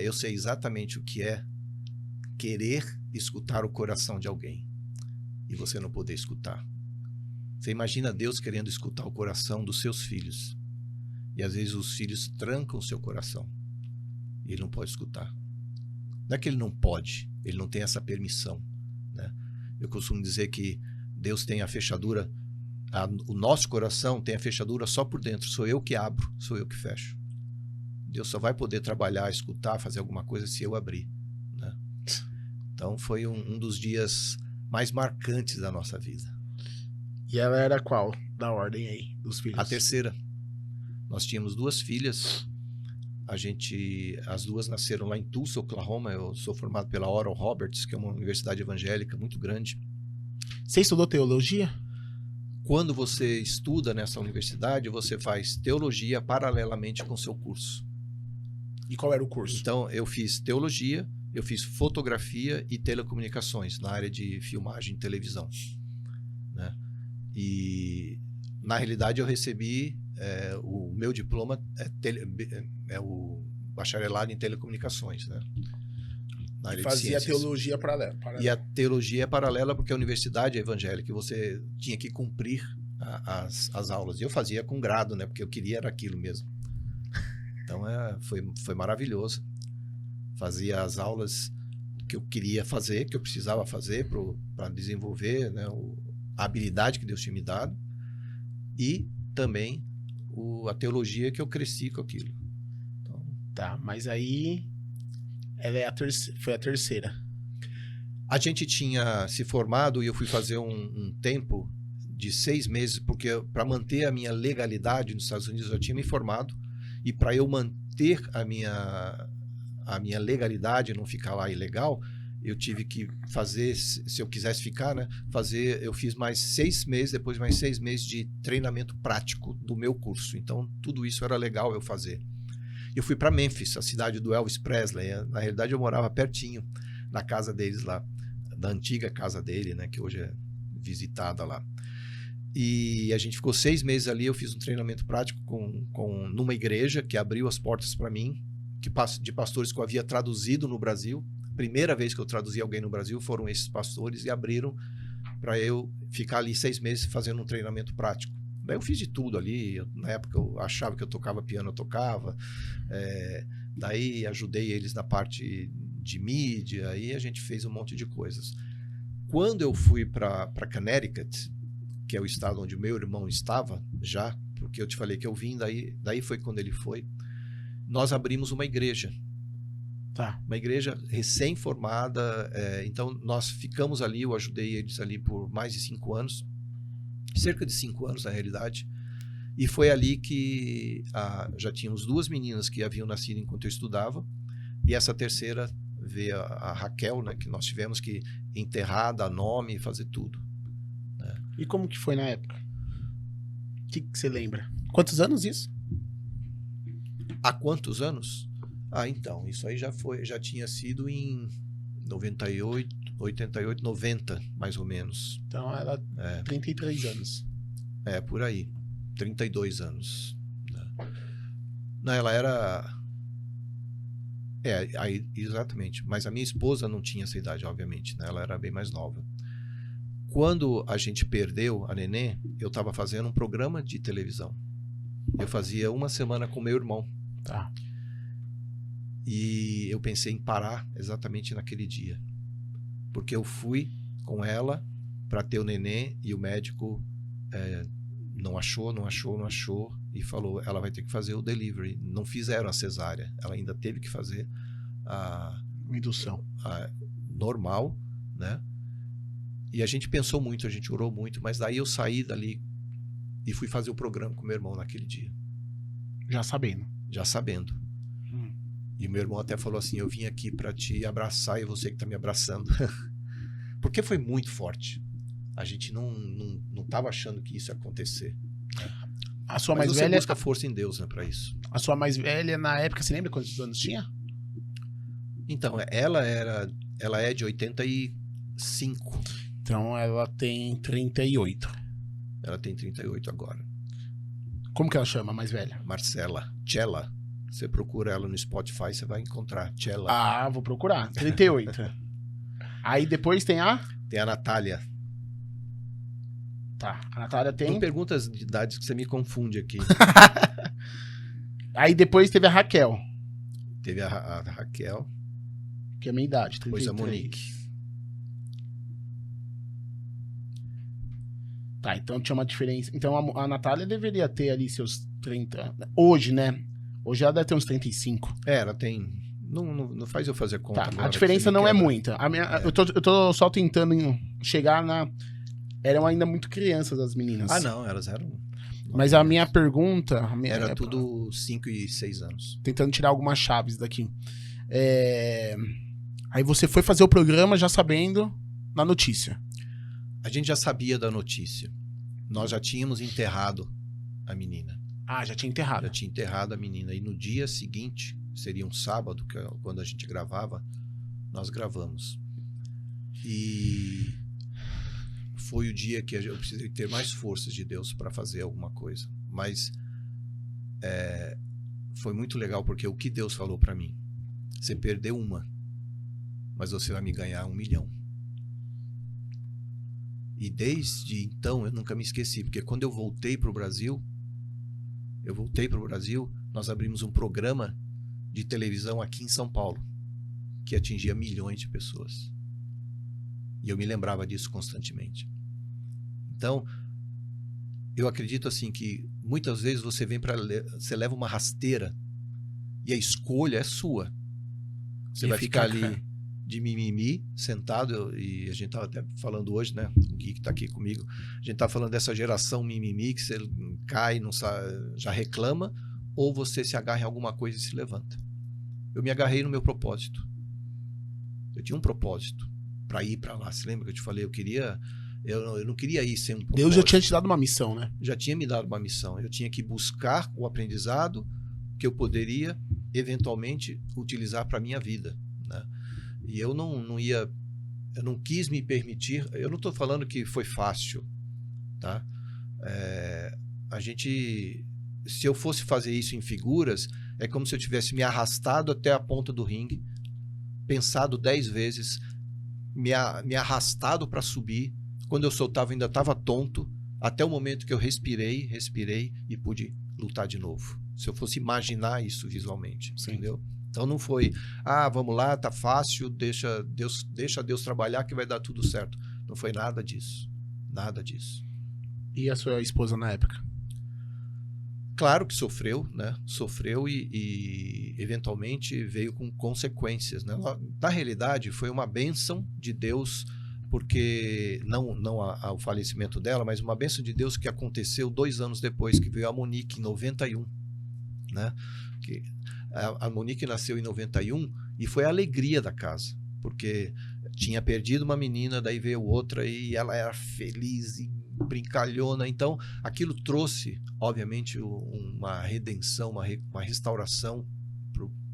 eu sei exatamente o que é querer escutar o coração de alguém e você não poder escutar. Você imagina Deus querendo escutar o coração dos seus filhos. E às vezes os filhos trancam o seu coração. E ele não pode escutar. Não é que ele não pode, ele não tem essa permissão, né? Eu costumo dizer que Deus tem a fechadura, o nosso coração tem a fechadura só por dentro. Sou eu que abro, sou eu que fecho. Deus só vai poder trabalhar, escutar, fazer alguma coisa se eu abrir, né? Então foi um dos dias mais marcantes da nossa vida. E ela era qual? Da ordem aí, dos filhos? A terceira. Nós tínhamos 2 filhas. As 2 nasceram lá em Tulsa, Oklahoma. Eu sou formado pela Oral Roberts, que é uma universidade evangélica muito grande. Você estudou teologia? Quando você estuda nessa universidade, você faz teologia paralelamente com o seu curso. E qual era o curso? Então, eu fiz teologia, eu fiz fotografia e telecomunicações na área de filmagem e televisão, né? E, na realidade, eu recebi o meu diploma é o bacharelado em telecomunicações, né? Na área de Fazia ciências. teologia paralela. E a teologia é paralela porque a universidade é evangélica e você tinha que cumprir as aulas. E eu fazia com grado, né? Porque eu queria era aquilo mesmo. Então foi maravilhoso. Fazia as aulas que eu queria fazer, que eu precisava fazer para desenvolver, né, a habilidade que Deus tinha me dado. E também a teologia que eu cresci com aquilo. Então, tá, mas aí ela foi a terceira. A gente tinha se formado e eu fui fazer um tempo de 6 meses, porque para manter a minha legalidade nos Estados Unidos eu tinha me formado, e para eu manter a minha legalidade, não ficar lá ilegal, eu tive que fazer, se eu quisesse ficar, né, eu fiz mais 6 meses, depois mais 6 meses de treinamento prático do meu curso. Então tudo isso era legal eu fazer. Eu fui para Memphis, a cidade do Elvis Presley. Na realidade eu morava pertinho, na casa deles lá, da antiga casa dele, né? Que hoje é visitada lá. E a gente ficou 6 meses ali, eu fiz um treinamento prático numa igreja que abriu as portas para mim, de pastores que eu havia traduzido no Brasil. Primeira vez que eu traduzi alguém no Brasil foram esses pastores e abriram para eu ficar ali 6 meses fazendo um treinamento prático. Daí eu fiz de tudo ali, na época eu achava que eu tocava piano, eu tocava, daí ajudei eles na parte de mídia, aí a gente fez um monte de coisas. Quando eu fui para Connecticut, que é o estado onde o meu irmão estava já, porque eu te falei que eu vim, daí foi quando ele foi, nós abrimos uma igreja. Tá. Uma igreja recém-formada, então nós ficamos ali, eu ajudei eles ali por mais de 5 anos, cerca de 5 anos na realidade, e foi ali que já tínhamos 2 meninas que haviam nascido enquanto eu estudava, e essa terceira veio a Raquel, né, que nós tivemos que enterrar, dar nome e fazer tudo. E como que foi na época? O que você lembra? Quantos anos isso? Há quantos anos? Então, isso aí já tinha sido em 98, 88, 90, mais ou menos. Então ela 33 anos. Por aí. 32 anos. Não, ela era... aí, exatamente. Mas a minha esposa não tinha essa idade, obviamente, né? Ela era bem mais nova. Quando a gente perdeu a Nenê, eu estava fazendo um programa de televisão. Eu fazia 1 semana com meu irmão. Tá. E eu pensei em parar exatamente naquele dia. Porque eu fui com ela para ter o nenê e o médico não achou e falou, ela vai ter que fazer o delivery. Não fizeram a cesárea, ela ainda teve que fazer a indução normal, né? E a gente pensou muito, a gente orou muito, mas daí eu saí dali e fui fazer o programa com meu irmão naquele dia. Já sabendo. Já sabendo. E meu irmão até falou assim, eu vim aqui para te abraçar e você que tá me abraçando. Porque foi muito forte. A gente não tava achando que isso ia acontecer. A sua Mas mais você velha... busca força em Deus, né, para isso. A sua mais velha, na época, você lembra quantos anos tinha? Então, ela é de 85. Então ela tem 38. Ela tem 38 agora. Como que ela chama, a mais velha? Marcela. Tchela. Você procura ela no Spotify, você vai encontrar. Tchela. Vou procurar. 38. Aí depois tem a... Tem a Natália. Tá. A Natália tem... Não pergunta as idades que você me confunde aqui. Aí depois teve a Raquel. Teve a Raquel. Que é a minha idade, 33. Depois a Monique. Tá, então tinha uma diferença. Então a Natália deveria ter ali seus 30... Hoje, né? Hoje ela deve ter uns 35. Ela tem... Não faz eu fazer conta. Tá, agora, a diferença não é muita. Eu tô só tentando chegar na... Eram ainda muito crianças as meninas. Não, elas eram... Mas a minha pergunta... Era tudo 5 e 6 anos. Tentando tirar algumas chaves daqui. Aí você foi fazer o programa já sabendo na notícia. A gente já sabia da notícia. Nós já tínhamos enterrado a menina. Já tinha enterrado. Já tinha enterrado a menina. E no dia seguinte, seria um sábado, que é quando a gente gravava, nós gravamos. E foi o dia que eu precisei ter mais forças de Deus para fazer alguma coisa. Mas foi muito legal, porque o que Deus falou para mim? Você perdeu uma, mas você vai me ganhar 1 milhão. E desde então eu nunca me esqueci, porque quando eu voltei para o Brasil, nós abrimos um programa de televisão aqui em São Paulo, que atingia milhões de pessoas. E eu me lembrava disso constantemente. Então, eu acredito assim que muitas vezes você você leva uma rasteira e a escolha é sua. Você vai ficar ali de mimimi, sentado, e a gente estava até falando hoje, né? O Gui que está aqui comigo, a gente está falando dessa geração mimimi, que você cai, não sabe, já reclama, ou você se agarra em alguma coisa e se levanta. Eu me agarrei no meu propósito. Eu tinha um propósito para ir para lá. Você lembra que eu te falei? Eu não queria ir sem um propósito. Deus já tinha te dado uma missão, né? Já tinha me dado uma missão. Eu tinha que buscar o aprendizado que eu poderia, eventualmente, utilizar para a minha vida, né? E eu não ia eu não quis me permitir. Eu não estou falando que foi fácil, tá? Se eu fosse fazer isso em figuras, é como se eu tivesse me arrastado até a ponta do ringue, pensado 10 vezes, me arrastado para subir. Quando eu soltava, ainda estava tonto, até o momento que eu respirei e pude lutar de novo. Se eu fosse imaginar isso visualmente, Sim. entendeu? Então não foi, vamos lá, tá fácil, deixa Deus trabalhar que vai dar tudo certo. Não foi nada disso. Nada disso. E a sua esposa na época? Claro que sofreu, né? Sofreu e eventualmente veio com consequências, né? Na realidade, foi uma bênção de Deus, porque não o falecimento dela, mas uma bênção de Deus que aconteceu 2 anos depois, que veio a Monique em 91, né? A Monique nasceu em 91 e foi a alegria da casa, porque tinha perdido uma menina, daí veio outra e ela era feliz e brincalhona. Então aquilo trouxe, obviamente, uma redenção, uma restauração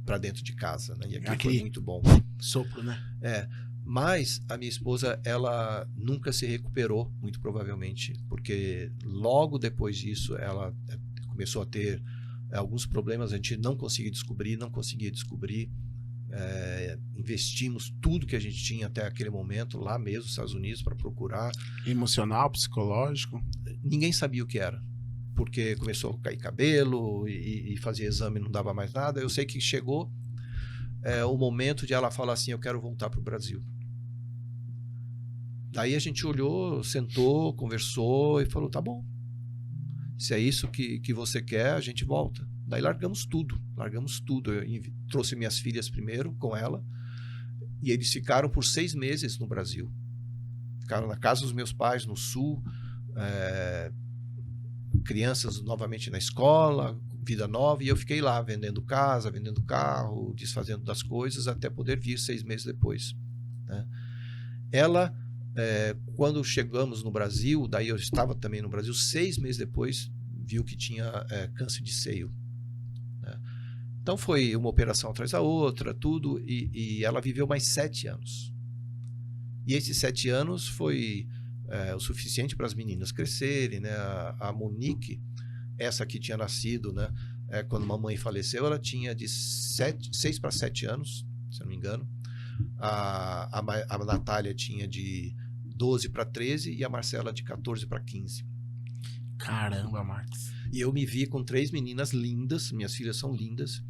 para dentro de casa, né? E aquilo foi muito bom. Sopro, né? Mas a minha esposa, ela nunca se recuperou, muito provavelmente, porque logo depois disso ela começou a ter alguns problemas, a gente não conseguia descobrir. Investimos tudo que a gente tinha até aquele momento, lá mesmo nos Estados Unidos, para procurar. Emocional, psicológico? Ninguém sabia o que era, porque começou a cair cabelo e fazia exame, não dava mais nada. Eu sei que chegou o momento de ela falar assim, eu quero voltar para o Brasil. Daí a gente olhou, sentou, conversou e falou, tá bom. Se é isso que você quer, a gente volta. Daí largamos tudo. Eu trouxe minhas filhas primeiro com ela e eles ficaram por 6 meses no Brasil. Ficaram na casa dos meus pais, no sul, crianças novamente na escola, vida nova, e eu fiquei lá vendendo casa, vendendo carro, desfazendo das coisas, até poder vir 6 meses depois, né? Ela... quando chegamos no Brasil, daí eu estava também no Brasil, 6 meses depois, viu que tinha câncer de seio, né? Então foi uma operação atrás da outra, tudo, e ela viveu mais 7 anos. E esses 7 anos foi o suficiente para as meninas crescerem, né? A Monique, essa que tinha nascido, né? Quando a mamãe faleceu, ela tinha de 6 para 7 anos, se eu não me engano. A Natália tinha de 12 para 13 e a Marcela de 14 para 15. Caramba, Marcos. E eu me vi com 3 meninas lindas, minhas filhas são lindas,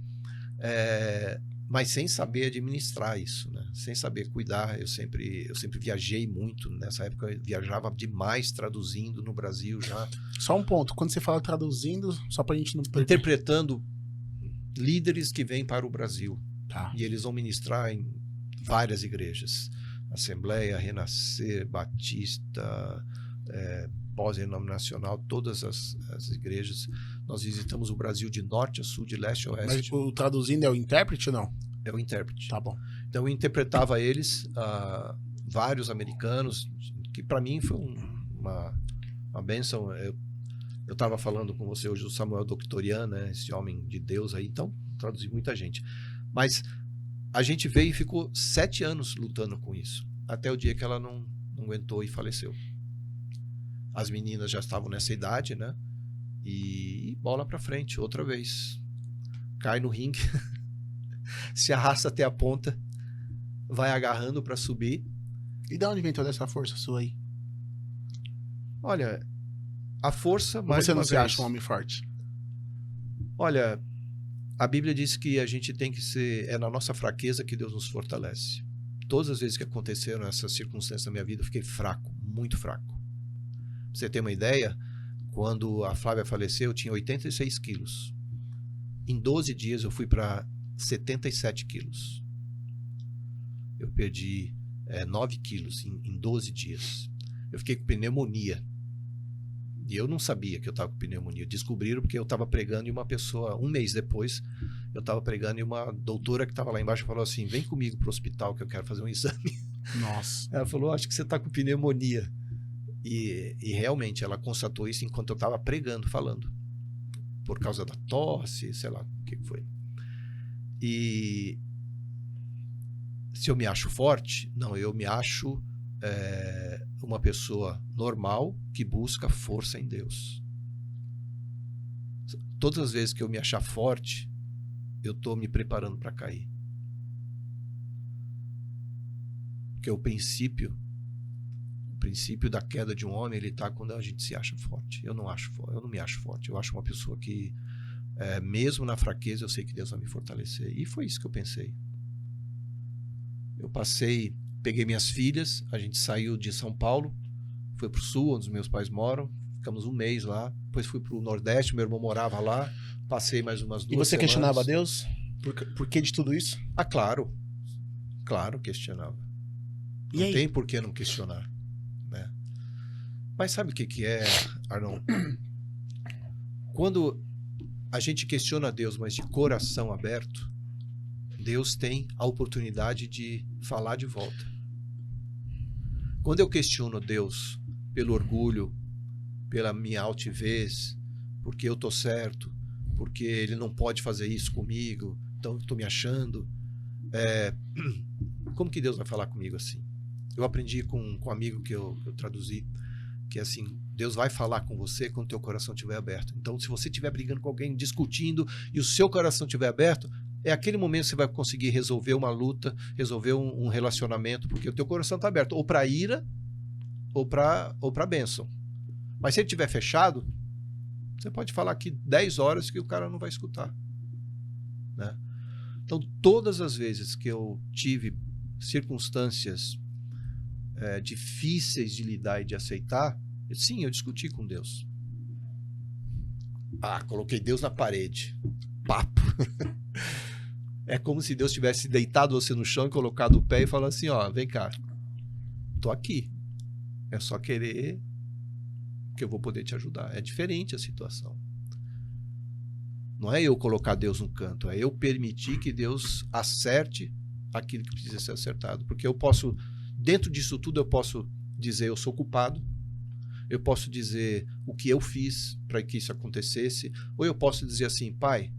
mas sem saber administrar isso, né? Sem saber cuidar. Eu sempre viajei muito. Nessa época eu viajava demais traduzindo no Brasil já. Só um ponto, quando você fala traduzindo, só pra gente não perder. Interpretando líderes que vêm para o Brasil. Tá. E eles vão ministrar em várias igrejas. Assembleia, Renascer, Batista, pós-denominacional, todas as igrejas. Nós visitamos o Brasil de norte a sul, de leste a oeste. Mas o traduzindo é o intérprete ou não? É o intérprete. Tá bom. Então eu interpretava eles, vários americanos, que para mim foi uma bênção. Eu estava falando com você hoje do Samuel Doctorian, né, esse homem de Deus aí, então traduzi muita gente. Mas a gente veio e ficou 7 anos lutando com isso, até o dia que ela não aguentou e faleceu. As meninas já estavam nessa idade, né? E bola pra frente, outra vez. Cai no ringue, se arrasta até a ponta, vai agarrando para subir. E de onde vem toda essa força sua aí? Olha, a força, Ou mais você uma não se vez, acha um homem forte? Olha, a Bíblia diz que a gente tem que ser... É na nossa fraqueza que Deus nos fortalece. Todas as vezes que aconteceram essas circunstâncias na minha vida, eu fiquei fraco, muito fraco. Pra você ter uma ideia, quando a Flávia faleceu, eu tinha 86 quilos. Em 12 dias eu fui para 77 quilos. Eu perdi 9 quilos em 12 dias. Eu fiquei com pneumonia. E eu não sabia que eu estava com pneumonia. Descobriram porque eu estava pregando e uma pessoa, um mês depois, eu estava pregando e uma doutora que estava lá embaixo falou assim, vem comigo para o hospital que eu quero fazer um exame. Nossa. Ela falou, acho que você está com pneumonia. E realmente ela constatou isso enquanto eu estava pregando, falando. Por causa da tosse, sei lá o que foi. E Se eu me acho forte, não, eu me acho uma pessoa normal que busca força em Deus. Todas as vezes que eu me achar forte, eu estou me preparando para cair. Porque o princípio da queda de um homem, ele está quando a gente se acha forte. Eu não me acho forte. Eu acho uma pessoa que, mesmo na fraqueza, eu sei que Deus vai me fortalecer. E foi isso que eu pensei. Eu peguei minhas filhas, a gente saiu de São Paulo, foi para o sul, onde os meus pais moram, ficamos um mês lá, depois fui para o Nordeste, meu irmão morava lá, passei mais umas 2 semanas. E você questionava a Deus? Por que de tudo isso? Ah, claro, questionava. Não tem por que não questionar, né? Mas sabe o que é, Arnon? Quando a gente questiona Deus, mas de coração aberto, Deus tem a oportunidade de falar de volta. Quando eu questiono Deus pelo orgulho, pela minha altivez, porque eu tô certo, porque ele não pode fazer isso comigo, então eu tô me achando, como que Deus vai falar comigo assim? Eu aprendi com um amigo que eu traduzi, que é assim, Deus vai falar com você quando o teu coração estiver aberto. Então, se você estiver brigando com alguém, discutindo, e o seu coração estiver aberto, é aquele momento que você vai conseguir resolver uma luta, resolver um relacionamento, porque o teu coração está aberto, ou para ira, ou para bênção. Mas se ele estiver fechado, você pode falar aqui 10 horas que o cara não vai escutar, né? Então, todas as vezes que eu tive circunstâncias difíceis de lidar e de aceitar, sim, eu discuti com Deus. Coloquei Deus na parede. Papo. É como se Deus tivesse deitado você no chão e colocado o pé e falado assim, vem cá, tô aqui. É só querer que eu vou poder te ajudar. É diferente a situação. Não é eu colocar Deus no canto, é eu permitir que Deus acerte aquilo que precisa ser acertado. Porque eu posso, dentro disso tudo, eu posso dizer eu sou culpado, eu posso dizer o que eu fiz para que isso acontecesse, ou eu posso dizer assim, Pai,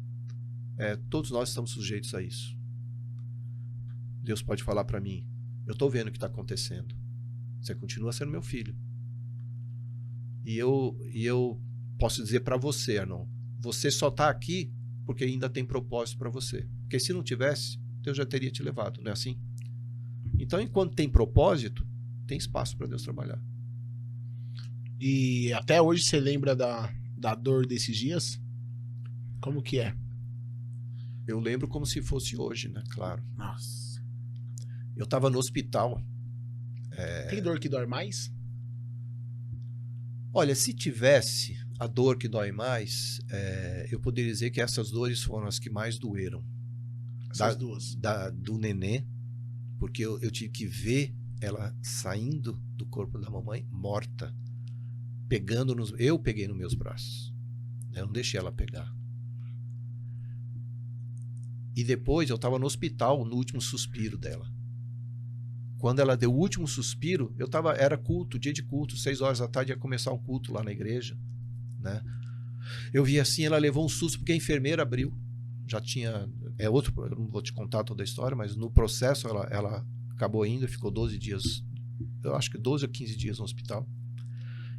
todos nós estamos sujeitos a isso. Deus pode falar para mim, eu estou vendo o que está acontecendo, você continua sendo meu filho. E eu posso dizer para você, Arnon, você só está aqui porque ainda tem propósito para você. Porque se não tivesse, Deus já teria te levado, não é assim? Então, enquanto tem propósito, tem espaço para Deus trabalhar. E até hoje você lembra da dor desses dias? Como que é? Eu lembro como se fosse hoje, né? Claro. Nossa. Eu estava no hospital. Tem dor que dói mais? Olha, se tivesse a dor que dói mais, eu poderia dizer que essas dores foram as que mais doeram. Essas duas. Do nenê, porque eu tive que ver ela saindo do corpo da mamãe morta, eu peguei nos meus braços. Eu não deixei ela pegar. E depois eu estava no hospital, no último suspiro dela. Quando ela deu o último suspiro, era culto, dia de culto, 6 horas da tarde ia começar um culto lá na igreja, né? Eu vi assim, ela levou um susto porque a enfermeira abriu. Já tinha, eu não vou te contar toda a história, mas no processo ela acabou indo e ficou 12 dias, eu acho que 12 ou 15 dias no hospital.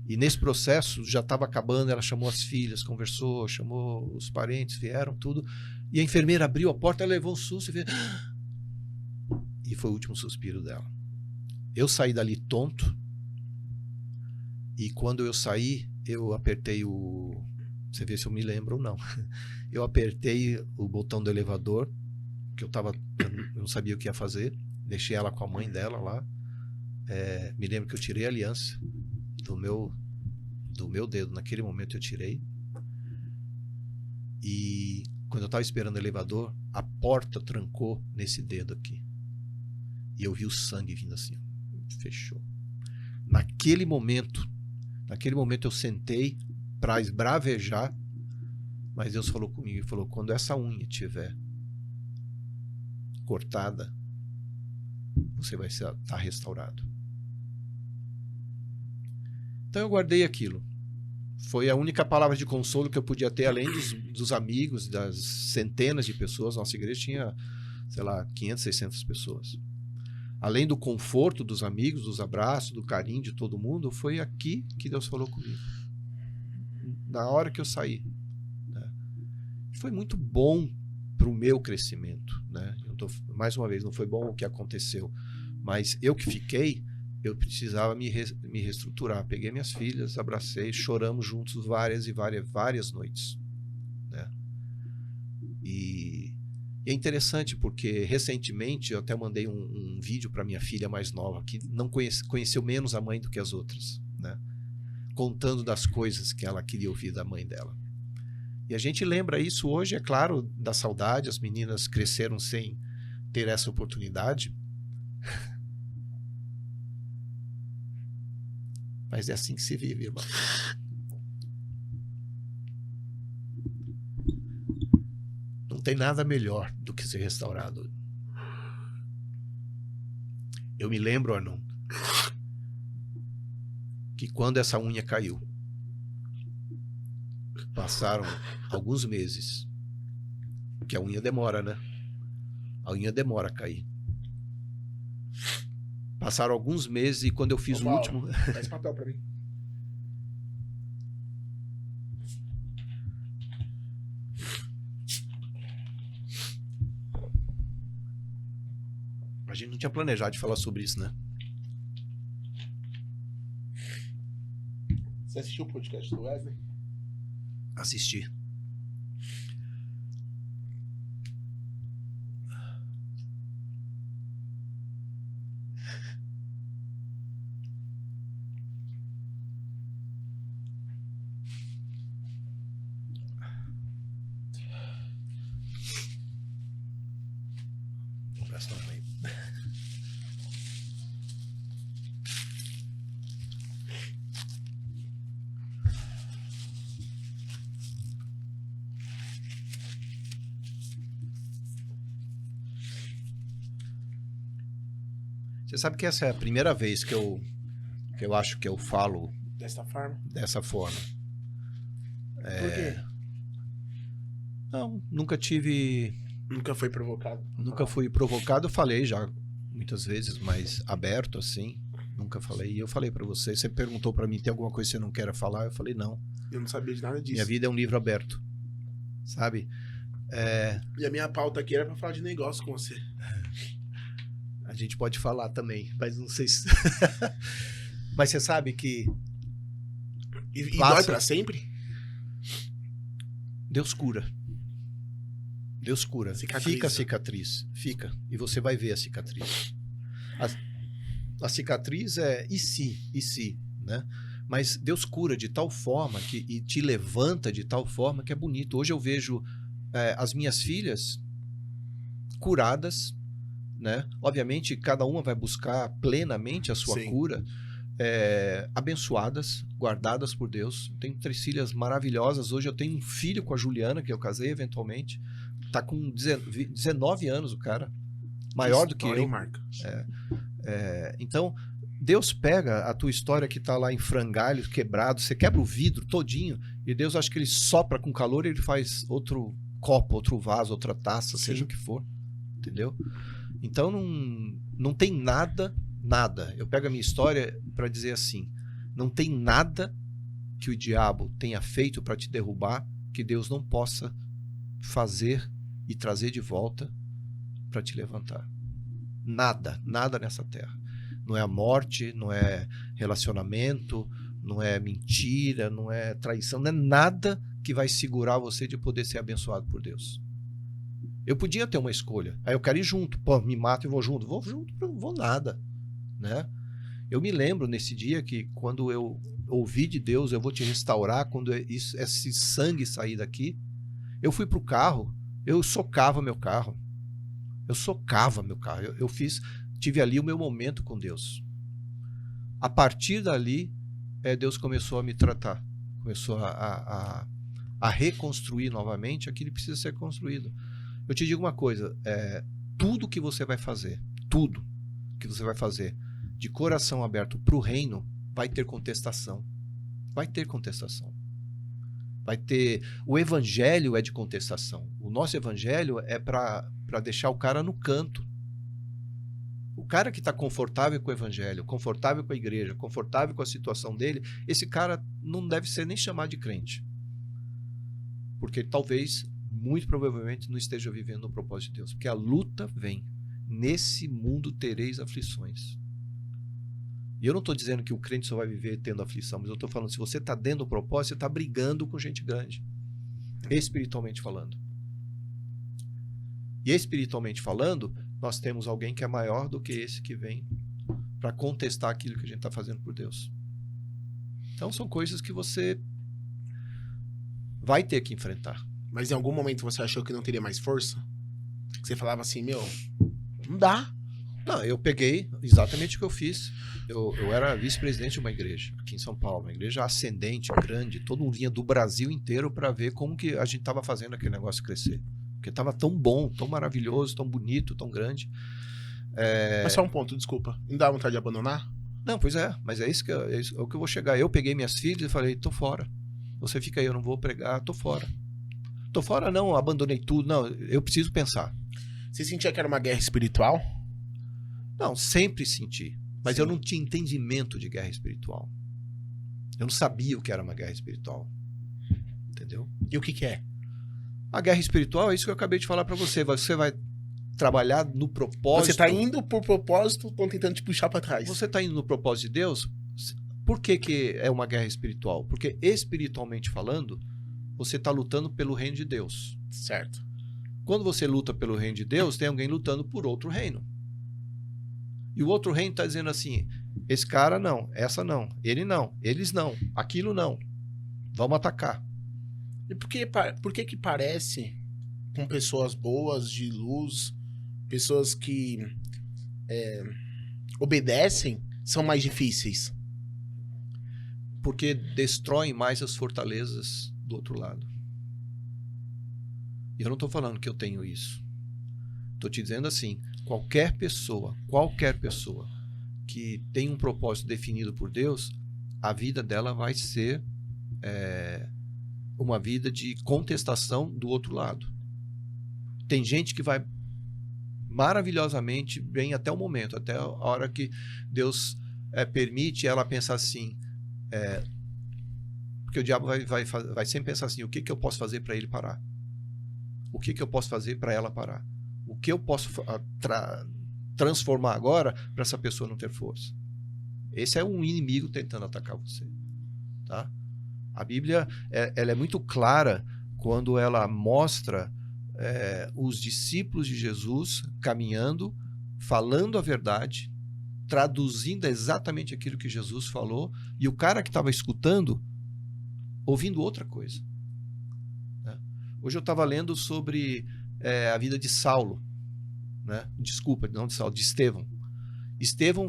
E nesse processo já estava acabando, ela chamou as filhas, conversou, chamou os parentes, vieram, tudo. E a enfermeira abriu a porta, ela levou um susto e fez... E foi o último suspiro dela. Eu saí dali tonto. E quando eu saí, eu apertei o... Você vê se eu me lembro ou não. Eu apertei o botão do elevador, que eu não sabia o que ia fazer. Deixei ela com a mãe dela lá. Me lembro que eu tirei a aliança do meu dedo. Naquele momento eu tirei. E quando eu estava esperando o elevador, a porta trancou nesse dedo aqui. E eu vi o sangue vindo assim. Fechou. Naquele momento eu sentei para esbravejar, mas Deus falou comigo e falou, quando essa unha estiver cortada, você vai estar restaurado. Então eu guardei aquilo. Foi a única palavra de consolo que eu podia ter, além dos amigos, das centenas de pessoas. Nossa igreja tinha, sei lá, 500, 600 pessoas. além do conforto dos amigos, dos abraços, do carinho de todo mundo, foi aqui que Deus falou comigo. Na hora que eu saí. Né? Foi muito bom para o meu crescimento. Né? Mais uma vez, não foi bom o que aconteceu, mas eu que fiquei, eu precisava me reestruturar. Peguei minhas filhas, abracei, choramos juntos várias noites. Né? E é interessante porque recentemente eu até mandei um vídeo para minha filha mais nova, que não conheceu menos a mãe do que as outras, né? Contando das coisas que ela queria ouvir da mãe dela. E a gente lembra isso hoje, é claro, da saudade. As meninas cresceram sem ter essa oportunidade. Mas é assim que se vive, irmão. Não tem nada melhor do que ser restaurado. Eu me lembro, Arnon, que quando essa unha caiu, passaram alguns meses, porque a unha demora, né? A unha demora a cair. Passaram alguns meses e quando eu fiz o último... Dá esse papel pra mim. A gente não tinha planejado de falar sobre isso, né? Você assistiu o podcast do Wesley? Assisti. Você sabe que essa é a primeira vez que eu acho que eu falo dessa forma. Por quê? Não, nunca tive... Nunca foi provocado? Nunca fui provocado. Eu falei já muitas vezes, mas aberto assim. Nunca falei. E eu falei pra você. Você perguntou pra mim, tem alguma coisa que você não queira falar? Eu falei, não. Eu não sabia de nada disso. Minha vida é um livro aberto. Sabe? E a minha pauta aqui era pra falar de negócio com você. A gente pode falar também, mas não sei se... Mas você sabe que... E dói pra sempre? Deus cura. Deus cura. Cicatriza. Fica a cicatriz. Fica. E você vai ver a cicatriz. A cicatriz é e se, né? Mas Deus cura de tal forma e te levanta de tal forma que é bonito. Hoje eu vejo as minhas filhas curadas, né? Obviamente, cada uma vai buscar plenamente a sua Sim. cura, abençoadas, guardadas por Deus. Tenho 3 filhas maravilhosas. Hoje eu tenho um filho com a Juliana, que eu casei eventualmente. Tá com 19 anos o cara. Maior do que eu. Marca. Então, Deus pega a tua história que tá lá em frangalhos, quebrado, você quebra o vidro todinho, e Deus, acho que ele sopra com calor e ele faz outro copo, outro vaso, outra taça, Sim. seja o que for. Entendeu? Então não tem nada. Eu pego a minha história para dizer assim: não tem nada que o diabo tenha feito para te derrubar que Deus não possa fazer e trazer de volta para te levantar. Nada nessa terra. Não é a morte, não é relacionamento, não é mentira, não é traição, não é nada que vai segurar você de poder ser abençoado por Deus. Eu podia ter uma escolha. Aí eu quero ir junto. Pô, me mato e vou junto. Vou junto, não vou nada. Né? Eu me lembro nesse dia que quando eu ouvi de Deus, eu vou te restaurar, quando esse sangue sair daqui, eu fui pro carro, eu socava meu carro. Tive ali o meu momento com Deus. A partir dali, Deus começou a me tratar. Começou a reconstruir novamente aquilo que precisa ser construído. Eu te digo uma coisa, tudo que você vai fazer de coração aberto para o reino, vai ter contestação. O evangelho é de contestação. O nosso evangelho é para deixar o cara no canto. cara que está confortável com o evangelho, confortável com a igreja, confortável com a situação dele, esse cara não deve ser nem chamado de crente. Porque talvez, muito provavelmente, não esteja vivendo o propósito de Deus. Porque a luta vem. Nesse mundo tereis aflições. E eu não estou dizendo que o crente só vai viver tendo aflição, mas eu estou falando, se você está dentro do propósito, você está brigando com gente grande. Espiritualmente falando. E espiritualmente falando, nós temos alguém que é maior do que esse que vem para contestar aquilo que a gente está fazendo por Deus. Então são coisas que você vai ter que enfrentar. Mas em algum momento você achou que não teria mais força? Que você falava assim, meu, não dá. Não, eu peguei exatamente o que eu fiz. Eu era vice-presidente de uma igreja aqui em São Paulo, uma igreja ascendente, grande, todo mundo vinha do Brasil inteiro para ver como que a gente estava fazendo aquele negócio crescer. Porque estava tão bom, tão maravilhoso, tão bonito, tão grande. Mas só um ponto, desculpa. Não dá vontade de abandonar? Não, pois é, mas é isso que o que eu vou chegar. Eu peguei minhas filhas e falei, tô fora. Você fica aí, eu não vou pregar, tô fora. Tô fora não, abandonei tudo. Não, eu preciso pensar. Você sentia que era uma guerra espiritual? Não, sempre senti. Mas Sim. eu não tinha entendimento de guerra espiritual. Eu não sabia o que era uma guerra espiritual. Entendeu? E o que que é? A guerra espiritual é isso que eu acabei de falar pra você. Você vai trabalhar no propósito. Você tá indo por propósito, estão tentando te puxar pra trás. Você tá indo no propósito de Deus. Por que que é uma guerra espiritual? Porque espiritualmente falando, você tá lutando pelo reino de Deus. Certo. Quando você luta pelo reino de Deus, tem alguém lutando por outro reino. E o outro reino está dizendo assim, esse cara não, essa não, ele não, eles não, aquilo não. Vamos atacar. E por que que parece, com pessoas boas, de luz, pessoas que obedecem, são mais difíceis? Porque destroem mais as fortalezas do outro lado. E eu não estou falando que eu tenho isso. Estou te dizendo assim, qualquer pessoa que tem um propósito definido por Deus, a vida dela vai ser uma vida de contestação do outro lado. Tem gente que vai maravilhosamente bem até o momento, até a hora que Deus permite ela pensar assim, porque o diabo vai sempre pensar assim, o que eu posso fazer para ele parar? O que eu posso fazer para ela parar? O que eu posso transformar agora para essa pessoa não ter força? Esse é um inimigo tentando atacar você. Tá? A Bíblia ela é muito clara quando ela mostra os discípulos de Jesus caminhando, falando a verdade, traduzindo exatamente aquilo que Jesus falou, e o cara que estava escutando, ouvindo outra coisa. Né? Hoje eu estava lendo sobre a vida de Saulo, né? Desculpa, não de Saulo, de Estevão. Estevão,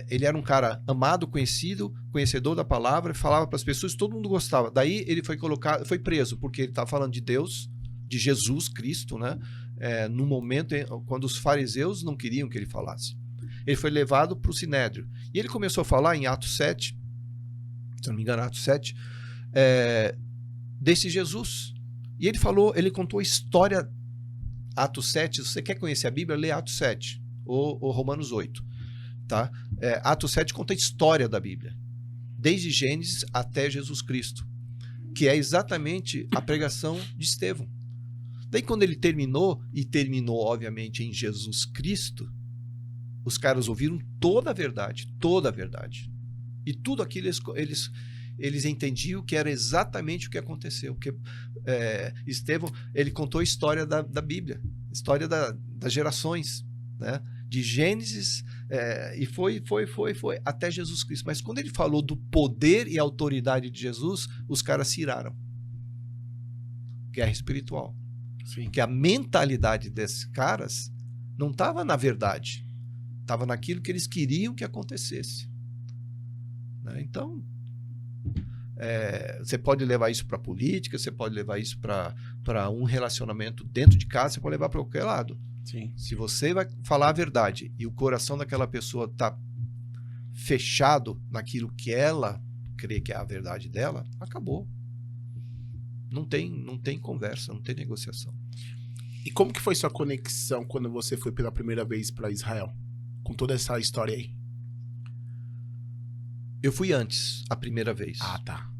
ele era um cara amado, conhecido, conhecedor da palavra, falava para as pessoas, todo mundo gostava. Daí ele foi preso, porque ele estava falando de Deus, de Jesus Cristo, né? No momento quando os fariseus não queriam que ele falasse. Ele foi levado para o Sinédrio. E ele começou a falar em Atos 7, se não me engano, Atos 7, desse Jesus. E ele contou a história, Atos 7, se você quer conhecer a Bíblia, lê Atos 7, ou Romanos 8. Tá? Atos 7 conta a história da Bíblia, desde Gênesis até Jesus Cristo, que é exatamente a pregação de Estevão. Daí quando ele terminou, e terminou obviamente em Jesus Cristo, os caras ouviram toda a verdade, e tudo aquilo eles entendiam que era exatamente o que aconteceu, porque Estevão, ele contou a história da Bíblia, história das gerações, né? De Gênesis, e foi até Jesus Cristo. Mas quando ele falou do poder e autoridade de Jesus, os caras se iraram. Guerra espiritual. Sim. Porque a mentalidade desses caras não estava na verdade, estava naquilo que eles queriam que acontecesse. Né? Então, você pode levar isso para política, você pode levar isso para um relacionamento dentro de casa, você pode levar para qualquer lado. Sim. Se você vai falar a verdade e o coração daquela pessoa está fechado naquilo que ela crê que é a verdade dela, acabou. Não tem conversa, não tem negociação. E como que foi sua conexão quando você foi pela primeira vez para Israel? com toda essa história aí? Eu fui antes, a primeira vez. Ah, tá.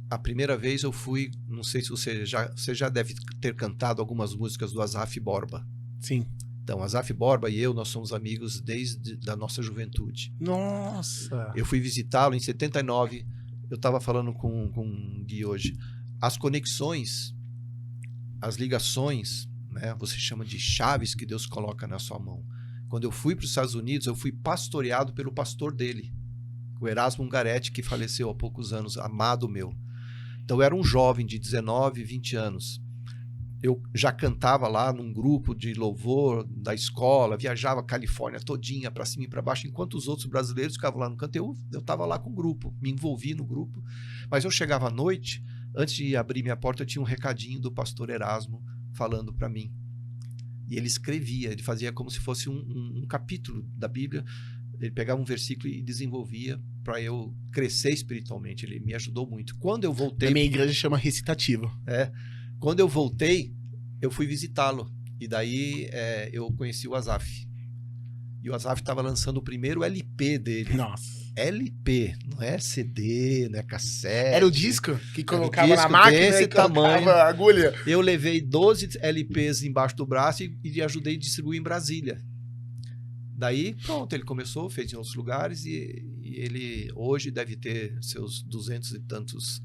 A primeira vez eu fui, não sei se você já deve ter cantado algumas músicas do Asaf Borba. Sim. Então, Asaf Borba e eu, nós somos amigos desde a nossa juventude. Nossa! Eu fui visitá-lo em 79, eu estava falando com o Gui hoje. As conexões, as ligações, né, você chama de chaves que Deus coloca na sua mão. Quando eu fui para os Estados Unidos, eu fui pastoreado pelo pastor dele, o Erasmo Ungaretti, que faleceu há poucos anos, amado meu. Então, eu era um jovem de 19, 20 anos. Eu já cantava lá num grupo de louvor da escola, viajava a Califórnia todinha, para cima e para baixo, enquanto os outros brasileiros ficavam lá no canto. Eu estava lá com o grupo, me envolvi no grupo. Mas eu chegava à noite, antes de abrir minha porta, eu tinha um recadinho do pastor Erasmo falando para mim. E ele escrevia, ele fazia como se fosse um capítulo da Bíblia. Ele pegava um versículo e desenvolvia para eu crescer espiritualmente. Ele me ajudou muito. Quando eu voltei... Na minha igreja chama recitativo. Quando eu voltei, eu fui visitá-lo. E daí eu conheci o Asaf. E o Asaf estava lançando o primeiro LP dele. Nossa. LP, não é CD, não é cassete. Era o disco que colocava disco na máquina desse e colocava tamanho. a agulha. Eu levei 12 LPs embaixo do braço e ajudei a distribuir em Brasília. Daí, pronto, ele começou, fez em outros lugares e ele hoje deve ter seus 200 e tantos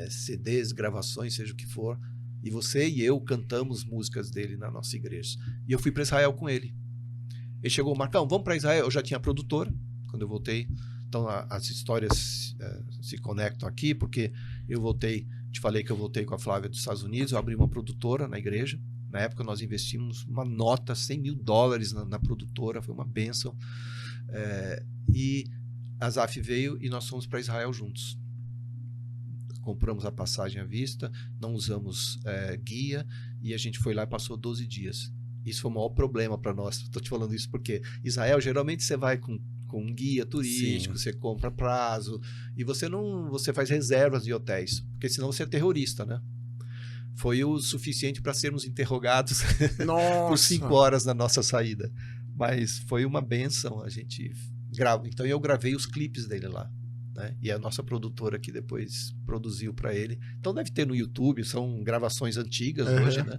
CDs, gravações, seja o que for. E você e eu cantamos músicas dele na nossa igreja. E eu fui para Israel com ele. Ele chegou, Marcão, vamos para Israel. Eu já tinha produtora quando eu voltei. Então as histórias se conectam aqui, porque eu voltei, te falei que eu voltei com a Flávia dos Estados Unidos, eu abri uma produtora na igreja. Na época nós investimos uma nota, $100 mil na produtora, foi uma bênção. E Asaf veio e nós fomos para Israel juntos. Compramos a passagem à vista, não usamos guia, e a gente foi lá e passou 12 dias. Isso foi o maior problema para nós. Estou te falando isso porque Israel, geralmente você vai com um guia turístico, Sim. Você compra prazo, e você faz reservas de hotéis, porque senão você é terrorista, né? Foi o suficiente para sermos interrogados por 5 horas na nossa saída. Mas foi uma bênção, a gente grava. Então eu gravei os clipes dele lá, né? E a nossa produtora que depois produziu para ele. Então deve ter no YouTube, são gravações antigas hoje, né?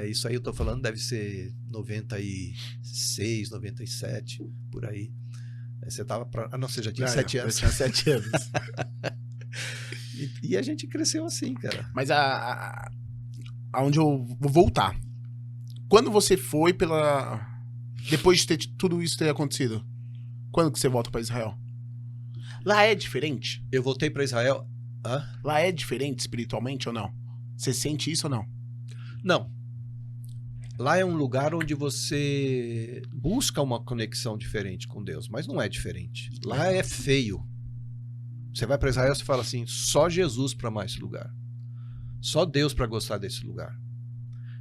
Isso aí eu tô falando deve ser 96, 97, por aí. Você tava não, você já tinha 7 anos. Eu tinha 7 anos. E a gente cresceu assim, cara. Mas aonde eu vou voltar. Quando você foi depois de ter tudo isso ter acontecido, quando que você volta para Israel? Lá é diferente? Eu voltei para Israel. Lá é diferente espiritualmente ou não? Você sente isso ou não? Não. Lá é um lugar onde você busca uma conexão diferente com Deus, mas não é diferente. Lá é feio. Você vai para Israel e fala assim, só Jesus para amar esse lugar. Só Deus para gostar desse lugar.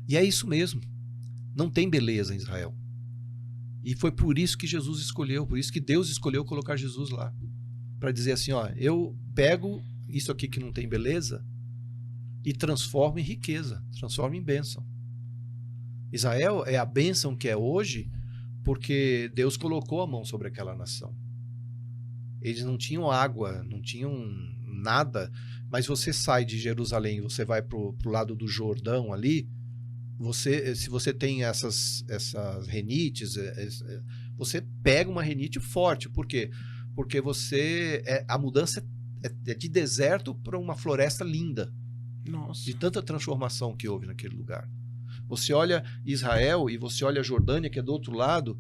E é isso mesmo. Não tem beleza em Israel. E foi por isso que Jesus escolheu, por isso que Deus escolheu colocar Jesus lá. Para dizer assim, ó, eu pego isso aqui que não tem beleza e transformo em riqueza, transformo em bênção. Israel é a bênção que é hoje porque Deus colocou a mão sobre aquela nação. Eles não tinham água, não tinham nada, mas você sai de Jerusalém, você vai pro lado do Jordão ali, se você tem essas renites, você pega uma renite forte. Por quê? Porque a mudança é de deserto para uma floresta linda. Nossa. De tanta transformação que houve naquele lugar. Você olha Israel e você olha a Jordânia, que é do outro lado,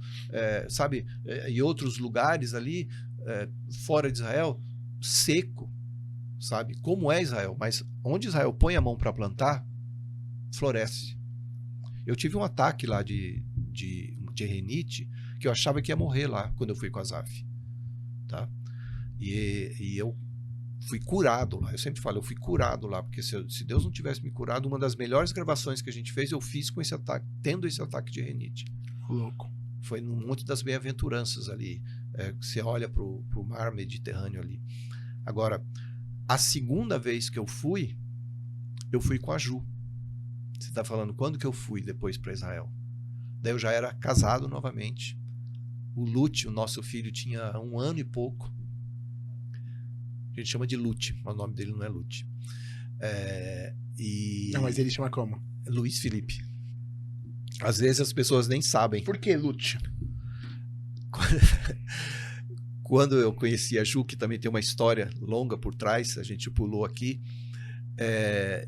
sabe? E outros lugares ali, fora de Israel, seco, sabe? Como é Israel? Mas onde Israel põe a mão para plantar, floresce. Eu tive um ataque lá de renite, que eu achava que ia morrer lá, quando eu fui com a Asaf. Tá? E eu fui curado lá. Eu sempre falo, eu fui curado lá, porque se Deus não tivesse me curado, uma das melhores gravações que a gente fez, eu fiz com esse ataque, tendo esse ataque de renite. Louco. Foi no Monte das Bem-aventuranças ali. Você olha pro mar Mediterrâneo ali. Agora, a segunda vez que eu fui com a Ju. Você está falando, quando que eu fui depois para Israel? Daí eu já era casado novamente. O Lute, o nosso filho, tinha 1 ano e pouco. A gente chama de Lute, mas o nome dele não é Lute. Não, mas ele chama como? Luiz Felipe. Às vezes as pessoas nem sabem. Por que Lute? Quando eu conheci a Ju, que também tem uma história longa por trás, a gente pulou aqui,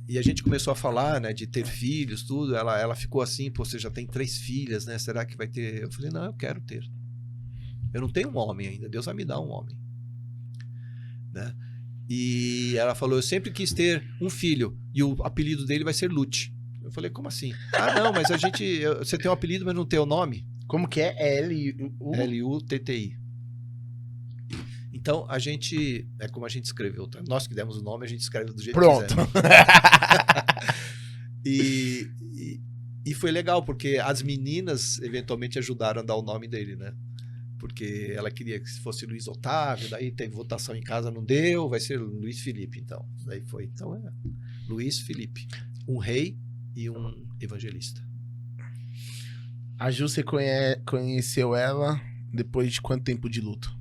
e a gente começou a falar, né, de ter filhos, tudo. Ela ficou assim: pô, você já tem 3 filhas, né? Será que vai ter? Eu falei: não, eu quero ter. Eu não tenho um homem ainda, Deus vai me dar um homem, né? E ela falou: eu sempre quis ter um filho e o apelido dele vai ser Lute. Eu falei: como assim? Ah, não, mas você tem um apelido, mas não tem o nome? Como que é? L-U-T-T-I. Então, a gente... É como a gente escreveu, tá? Nós que demos o nome, a gente escreve do jeito Pronto. que quiser. E foi legal, porque as meninas eventualmente ajudaram a dar o nome dele, né? Porque ela queria que fosse Luiz Otávio, daí teve votação em casa, não deu, vai ser Luiz Felipe, então. Daí foi. Então Luiz Felipe. Um rei e um evangelista. A Ju, você conheceu ela depois de quanto tempo de luto?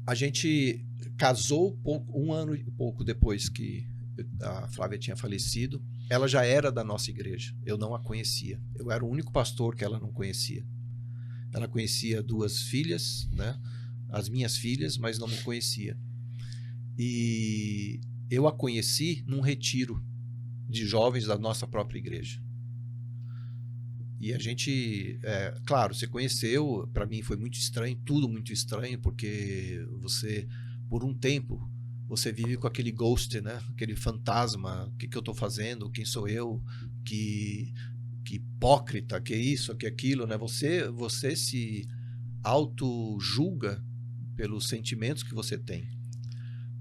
A gente casou 1 ano e pouco depois que a Flávia tinha falecido. Ela já era da nossa igreja. Eu não a conhecia. Eu era o único pastor que ela não conhecia. Ela conhecia 2 filhas, né? As minhas filhas, mas não me conhecia. E eu a conheci num retiro de jovens da nossa própria igreja. E a gente, claro, você conheceu, para mim foi muito estranho, tudo muito estranho, porque você, por um tempo, você vive com aquele ghost, né? Aquele fantasma: o que eu estou fazendo, quem sou eu, que hipócrita, que isso, que aquilo, né? Você se auto-julga pelos sentimentos que você tem.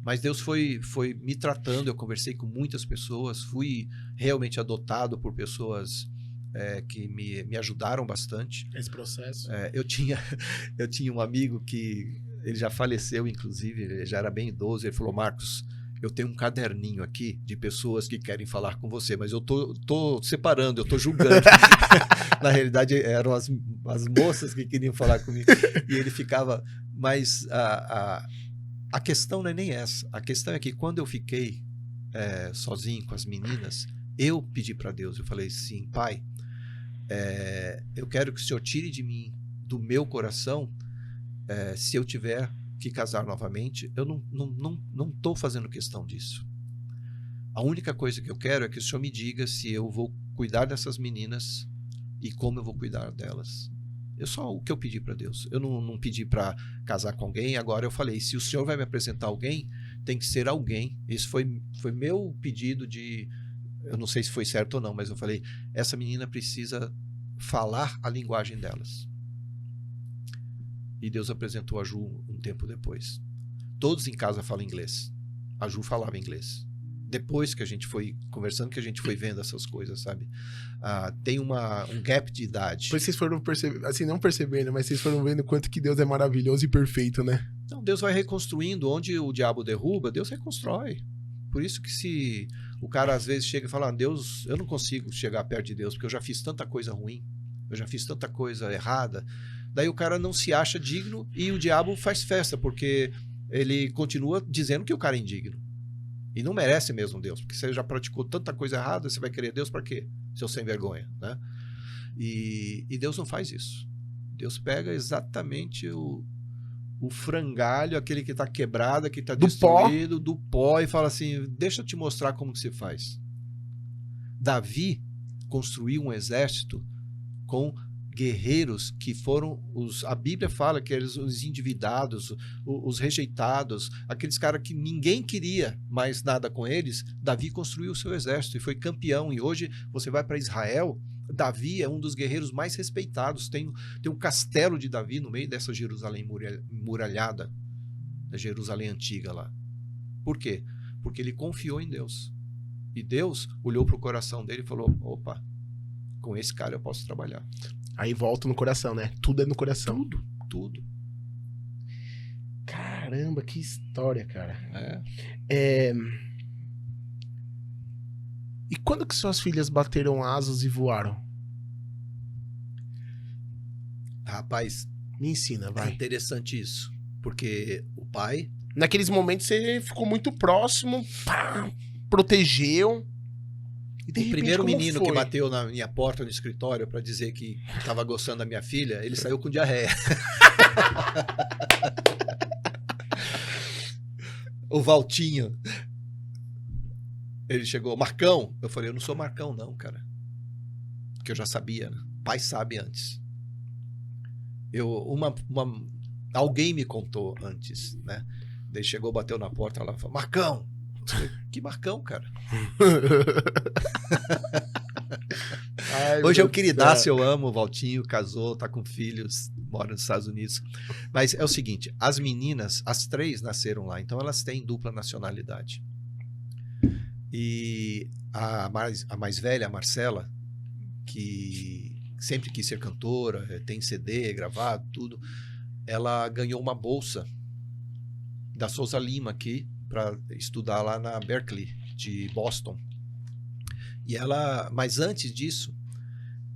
Mas Deus foi me tratando, eu conversei com muitas pessoas, fui realmente adotado por pessoas que me ajudaram bastante. Esse processo? Eu tinha um amigo que ele já faleceu, inclusive, ele já era bem idoso. Ele falou: Marcos, eu tenho um caderninho aqui de pessoas que querem falar com você, mas eu tô separando, eu tô julgando. Na realidade, eram as moças que queriam falar comigo. E ele ficava... Mas a questão não é nem essa. A questão é que quando eu fiquei sozinho com as meninas, eu pedi para Deus. Eu falei: sim, Pai, eu quero que o Senhor tire de mim, do meu coração, se eu tiver que casar novamente. Eu não estou fazendo questão disso. A única coisa que eu quero é que o Senhor me diga se eu vou cuidar dessas meninas e como eu vou cuidar delas. Só o que eu pedi para Deus. Eu não pedi para casar com alguém. Agora eu falei: se o Senhor vai me apresentar alguém, tem que ser alguém. Esse foi meu pedido de... Eu não sei se foi certo ou não, mas eu falei: essa menina precisa falar a linguagem delas. E Deus apresentou a Ju um tempo depois. Todos em casa falam inglês. A Ju falava inglês. Depois que a gente foi conversando, que a gente foi vendo essas coisas, sabe? Tem um gap de idade. Depois vocês foram percebendo, assim, não percebendo, mas vocês foram vendo quanto que Deus é maravilhoso e perfeito, né? Então, Deus vai reconstruindo. Onde o diabo derruba, Deus reconstrói. Por isso que se o cara às vezes chega e fala: Deus, eu não consigo chegar perto de Deus, porque eu já fiz tanta coisa ruim, eu já fiz tanta coisa errada. Daí o cara não se acha digno e o diabo faz festa, porque ele continua dizendo que o cara é indigno. E não merece mesmo Deus, porque você já praticou tanta coisa errada, você vai querer Deus para quê? Seu sem vergonha, né? E Deus não faz isso. Deus pega exatamente o frangalho, aquele que está quebrado, que está destruído, do pó, e fala assim: deixa eu te mostrar como que se faz. Davi construiu um exército com guerreiros que foram a Bíblia fala que eles os endividados, os rejeitados, aqueles caras que ninguém queria mais nada com eles. Davi construiu o seu exército e foi campeão. E hoje você vai para Israel, Davi é um dos guerreiros mais respeitados. Tem um castelo de Davi no meio dessa Jerusalém muralhada, da Jerusalém antiga lá. Por quê? Porque ele confiou em Deus. E Deus olhou para o coração dele e falou: opa, com esse cara eu posso trabalhar. Aí volta no coração, né? Tudo é no coração. Tudo. Caramba, que história, cara. E quando que suas filhas bateram asas e voaram? Rapaz, Me ensina, É vai. interessante isso, porque o pai... Naqueles momentos você ficou muito próximo, pá, protegeu. E de O repente, primeiro como menino foi? que bateu na minha porta no escritório para dizer que estava gostando da minha filha, ele saiu com diarreia. O Valtinho. Ele chegou, Marcão. Eu falei, eu não sou Marcão não, cara. Porque eu já sabia, né? Pai sabe antes. Alguém me contou antes, né? Daí chegou, bateu na porta, ela falou, Marcão. Eu falei, que Marcão, cara? Ai, Hoje é meu o queridaço, Deus do céu. eu amo o Valtinho, casou, tá com filhos, mora nos Estados Unidos. Mas é o seguinte, as meninas, as 3 nasceram lá, então elas têm dupla nacionalidade. E a mais velha, a Marcela, que sempre quis ser cantora, tem CD gravado, tudo, ela ganhou uma bolsa da Souza Lima aqui para estudar lá na Berkeley de Boston. E ela, mas antes disso,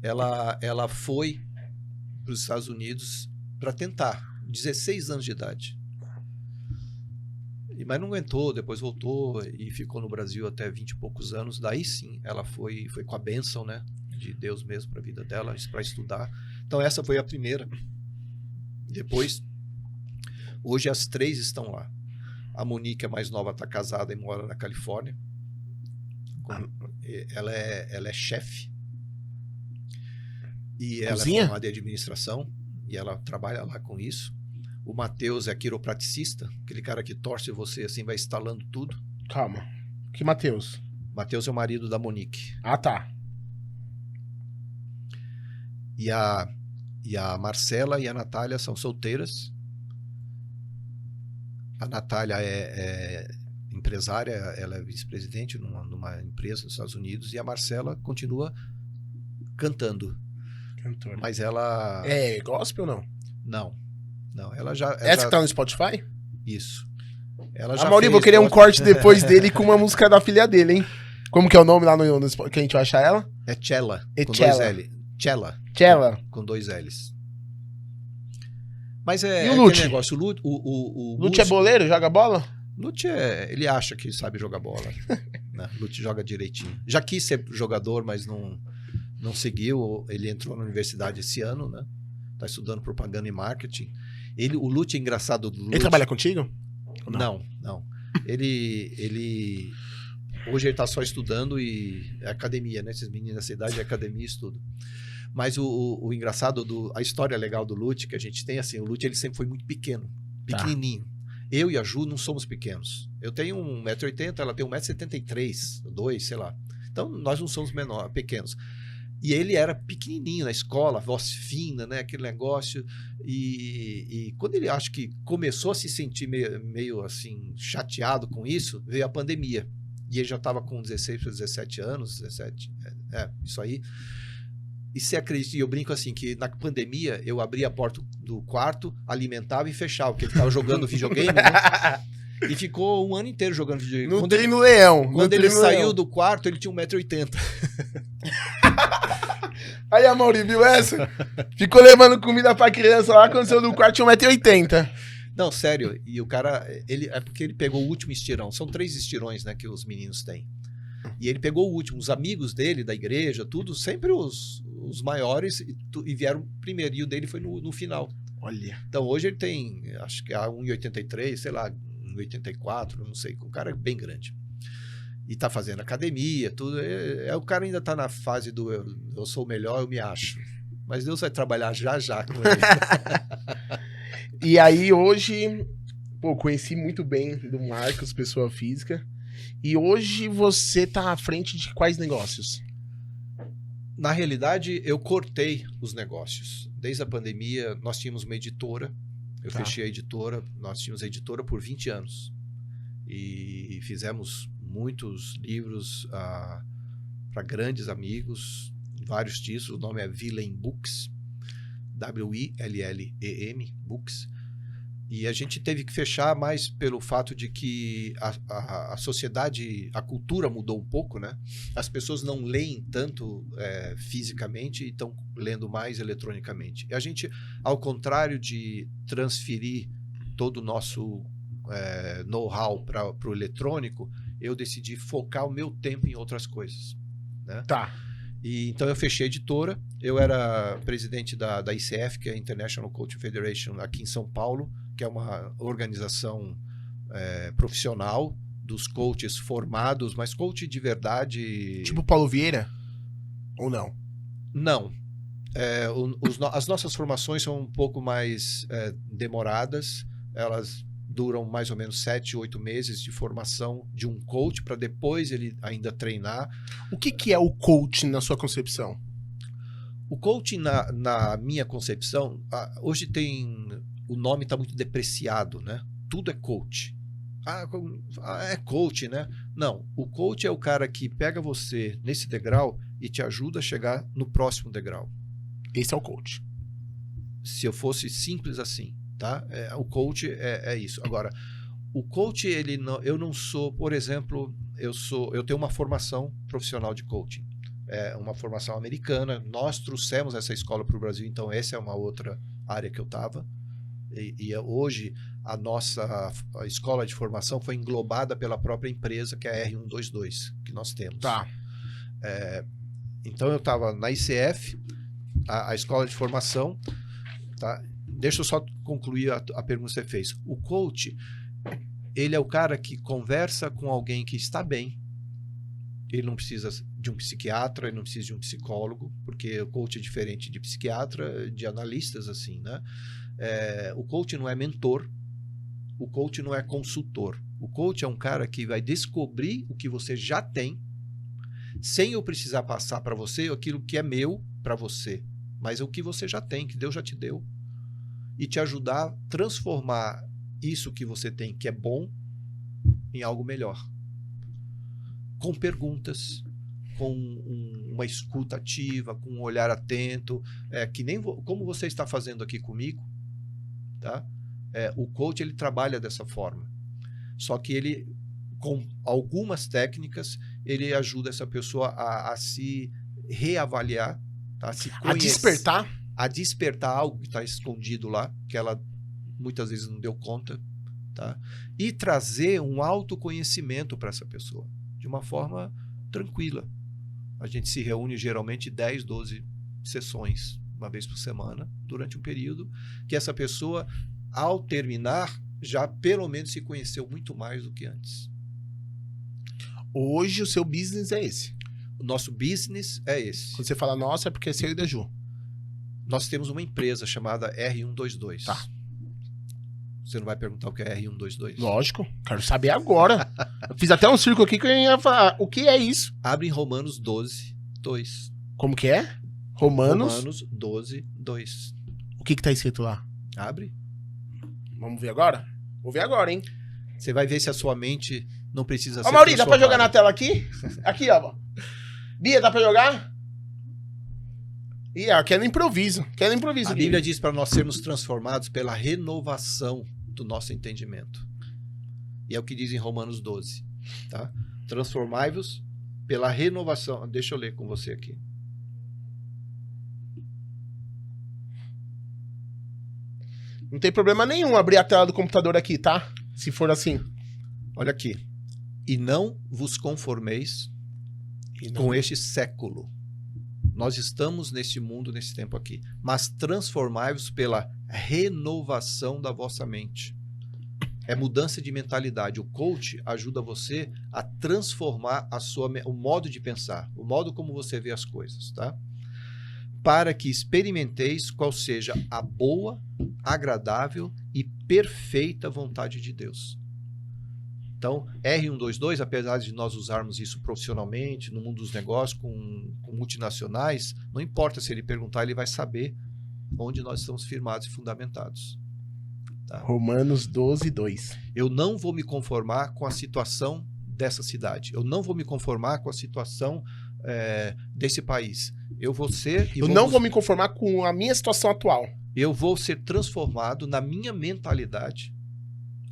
ela foi para os Estados Unidos para tentar, 16 anos de idade. Mas não aguentou, depois voltou e ficou no Brasil até 20 e poucos anos. Daí sim, ela foi com a bênção, né, de Deus mesmo para a vida dela, para estudar. Então essa foi a primeira. Depois, hoje as 3 estão lá. A Monique, a mais nova, está casada e mora na Califórnia. Ela é chefe. E ela Cozinha? é formada em administração. E ela trabalha lá com isso. O Matheus é quiropraticista. Aquele cara que torce você assim, vai instalando tudo. Calma. Que Matheus? Matheus é o marido da Monique. Ah, tá. E a Marcela e a Natália são solteiras. A Natália é empresária, ela é vice-presidente numa empresa nos Estados Unidos. E a Marcela continua cantando. Cantor. Mas ela... É gospel ou não? Não, ela já... Essa que tá no Spotify? Isso. Ela A Mauri, vou querer um corte depois dele com uma música da filha dele, hein? Como que é o nome lá no que a gente vai achar ela? É Chela, É com Chela. 2 L. Chela. Chela. Com 2 L's. Mas é E o aquele Lute? negócio. O Lute é boleiro? Joga bola? Lute ele acha que sabe jogar bola. Né? Lute joga direitinho. Já quis ser jogador, mas não seguiu. Ele entrou na universidade esse ano, né? Tá estudando propaganda e marketing. O Lute é engraçado do Lute. Ele trabalha contigo? Ou Não. Hoje ele tá só estudando e é academia, né? Esses meninos dessa idade é academia e estudo. Mas o engraçado, a história legal do Lute, que a gente tem, assim, o Lute ele sempre foi muito pequenininho. Eu e a Ju não somos pequenos. Eu tenho 1,80 m, ela tem 1,73 m, 2, sei lá. Então, nós não somos pequenos. E ele era pequenininho na escola, voz fina, né? Aquele negócio. E quando ele, acho que começou a se sentir meio assim, chateado com isso, veio a pandemia. E ele já estava com 16 para 17 anos, 17, isso aí. E você acredita, e eu brinco assim, que na pandemia eu abria a porta do quarto, alimentava e fechava, porque ele estava jogando videogame, né? E ficou um ano inteiro jogando videogame. No treino leão. Quando ele saiu do quarto, ele tinha 1,80 m. Aí a Mauri viu essa? Ficou levando comida pra criança lá, quando saiu do quarto tinha 1,80 m. Não, sério. E o cara, é porque ele pegou o último estirão. São 3 estirões, né, que os meninos têm. E ele pegou o último. Os amigos dele, da igreja, tudo, sempre os maiores, e vieram primeiro. E o dele foi no final. Olha. Então hoje ele tem, acho que 1,83 m, sei lá, 1,84 m, não sei. Um cara bem grande. E tá fazendo academia, tudo. O cara ainda tá na fase do eu sou o melhor, eu me acho. Mas Deus vai trabalhar já com ele. E aí hoje, conheci muito bem do Marcos, pessoa física. E hoje você tá à frente de quais negócios? Na realidade, eu cortei os negócios. Desde a pandemia, nós tínhamos uma editora. Eu fechei a editora. Nós tínhamos a editora por 20 anos. E fizemos muitos livros para grandes amigos, vários títulos. O nome é Willem Books, WILLEM Books. E a gente teve que fechar mais pelo fato de que a sociedade, a cultura mudou um pouco, né? As pessoas não leem tanto fisicamente e estão lendo mais eletronicamente. E a gente, ao contrário de transferir todo o nosso know-how para o eletrônico, eu decidi focar o meu tempo em outras coisas, né? Tá. E então eu fechei a editora, eu era presidente da ICF, que é a International Coaching Federation, aqui em São Paulo, que é uma organização profissional dos coaches formados, mas coach de verdade... Tipo Paulo Vieira? Ou não? Não. As nossas formações são um pouco mais demoradas, elas duram mais ou menos 7, 8 meses de formação de um coach, para depois ele ainda treinar. O que é o coaching na sua concepção? O coaching, na minha concepção, hoje o nome está muito depreciado, né? Tudo é coach. É coach, né? Não, o coach é o cara que pega você nesse degrau e te ajuda a chegar no próximo degrau. Esse é o coach. Se eu fosse simples assim, tá? O coach é isso. Agora, o coach, eu não sou, por exemplo, eu tenho uma formação profissional de coaching. É uma formação americana. Nós trouxemos essa escola para o Brasil, então essa é uma outra área que eu estava. E hoje a nossa escola de formação foi englobada pela própria empresa, que é a R122, que nós temos. Tá. Então eu estava na ICF, a escola de formação, tá? Deixa eu só concluir a pergunta que você fez. O coach, ele é o cara que conversa com alguém que está bem. Ele não precisa de um psiquiatra, ele não precisa de um psicólogo, porque o coach é diferente de psiquiatra, de analistas, assim, né? O coach não é mentor, o coach não é consultor. O coach é um cara que vai descobrir o que você já tem, sem eu precisar passar para você aquilo que é meu para você, mas é o que você já tem, que Deus já te deu, e te ajudar a transformar isso que você tem, que é bom, em algo melhor. Com perguntas, com uma escuta ativa, com um olhar atento, que nem como você está fazendo aqui comigo, tá? O coach, ele trabalha dessa forma. Só que ele, com algumas técnicas, ele ajuda essa pessoa a se reavaliar, tá? A se conhecer, a despertar algo que está escondido lá, que ela muitas vezes não deu conta, tá? E trazer um autoconhecimento para essa pessoa, de uma forma tranquila. A gente se reúne geralmente 10, 12 sessões, uma vez por semana, durante um período, que essa pessoa, ao terminar, já pelo menos se conheceu muito mais do que antes. Hoje o seu business é esse? O nosso business é esse. Quando você fala nossa, é porque é seu e da Ju. Nós temos uma empresa chamada R122. Tá. Você não vai perguntar o que é R122? Lógico, quero saber agora. Eu fiz até um círculo aqui que eu ia falar. O que é isso? Abre em Romanos 12, 2. Como que é? Romanos 12, 2. O que tá escrito lá? Abre. Vamos ver agora? Vou ver agora, hein? Você vai ver se a sua mente não precisa ser... Ó, Mauri, dá pra jogar na tela aqui? Aqui, ó. Bia, dá pra jogar? Ih, ó, quer no improviso. A Bíblia diz para nós sermos transformados pela renovação do nosso entendimento. E é o que diz em Romanos 12. Tá? Transformai-vos pela renovação. Deixa eu ler com você aqui. Não tem problema nenhum abrir a tela do computador aqui, tá? Se for assim. Olha aqui. E não vos conformeis com este século. Nós estamos neste mundo, nesse tempo aqui. Mas transformai-vos pela renovação da vossa mente. É mudança de mentalidade. O coach ajuda você a transformar o modo de pensar, o modo como você vê as coisas, tá? Para que experimenteis qual seja a boa, agradável e perfeita vontade de Deus. Então, R122, apesar de nós usarmos isso profissionalmente, no mundo dos negócios, com multinacionais, não importa se ele perguntar, ele vai saber onde nós estamos firmados e fundamentados. Tá? Romanos 12, 2. Eu não vou me conformar com a situação dessa cidade. Eu não vou me conformar com a situação desse país. Eu vou ser... Eu não vou me conformar com a minha situação atual. eu vou ser transformado na minha mentalidade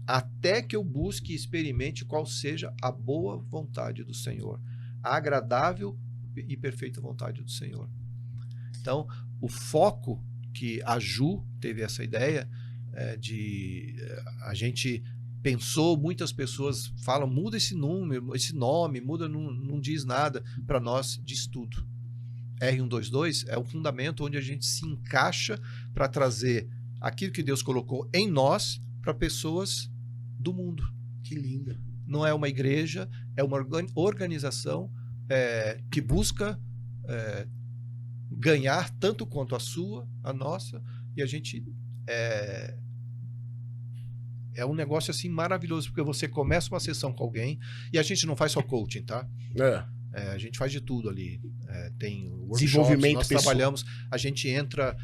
até que eu busque e experimente qual seja a boa vontade do Senhor, a agradável e perfeita vontade do Senhor. Então, o foco que a Ju teve essa ideia a gente pensou, muitas pessoas falam, muda esse nome, muda, não diz nada, para nós diz tudo. R122 é o fundamento onde a gente se encaixa para trazer aquilo que Deus colocou em nós para pessoas do mundo. Que lindo. Não é uma igreja, é uma organização que busca ganhar tanto quanto a nossa, e a gente é um negócio assim maravilhoso, porque você começa uma sessão com alguém, e a gente não faz só coaching, tá? A gente faz de tudo ali. Tem desenvolvimento nós pessoal. Trabalhamos, a gente entra,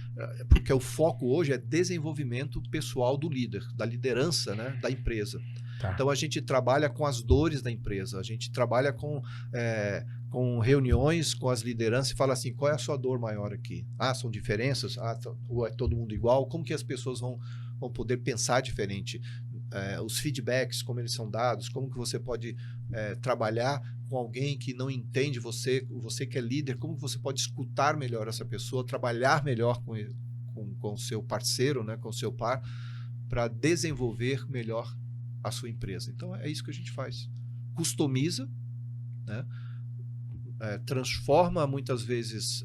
porque o foco hoje é desenvolvimento pessoal do líder, da liderança, né, da empresa. Tá. Então a gente trabalha com as dores da empresa, a gente trabalha com reuniões com as lideranças e fala assim, qual é a sua dor maior aqui? São diferenças? Ou é todo mundo igual? Como que as pessoas vão poder pensar diferente? Os feedbacks, como eles são dados, como que você pode trabalhar com alguém que não entende você que é líder, como que você pode escutar melhor essa pessoa, trabalhar melhor com o seu parceiro, né, com o seu par, para desenvolver melhor a sua empresa. Então é isso que a gente faz. Customiza, né, transforma muitas vezes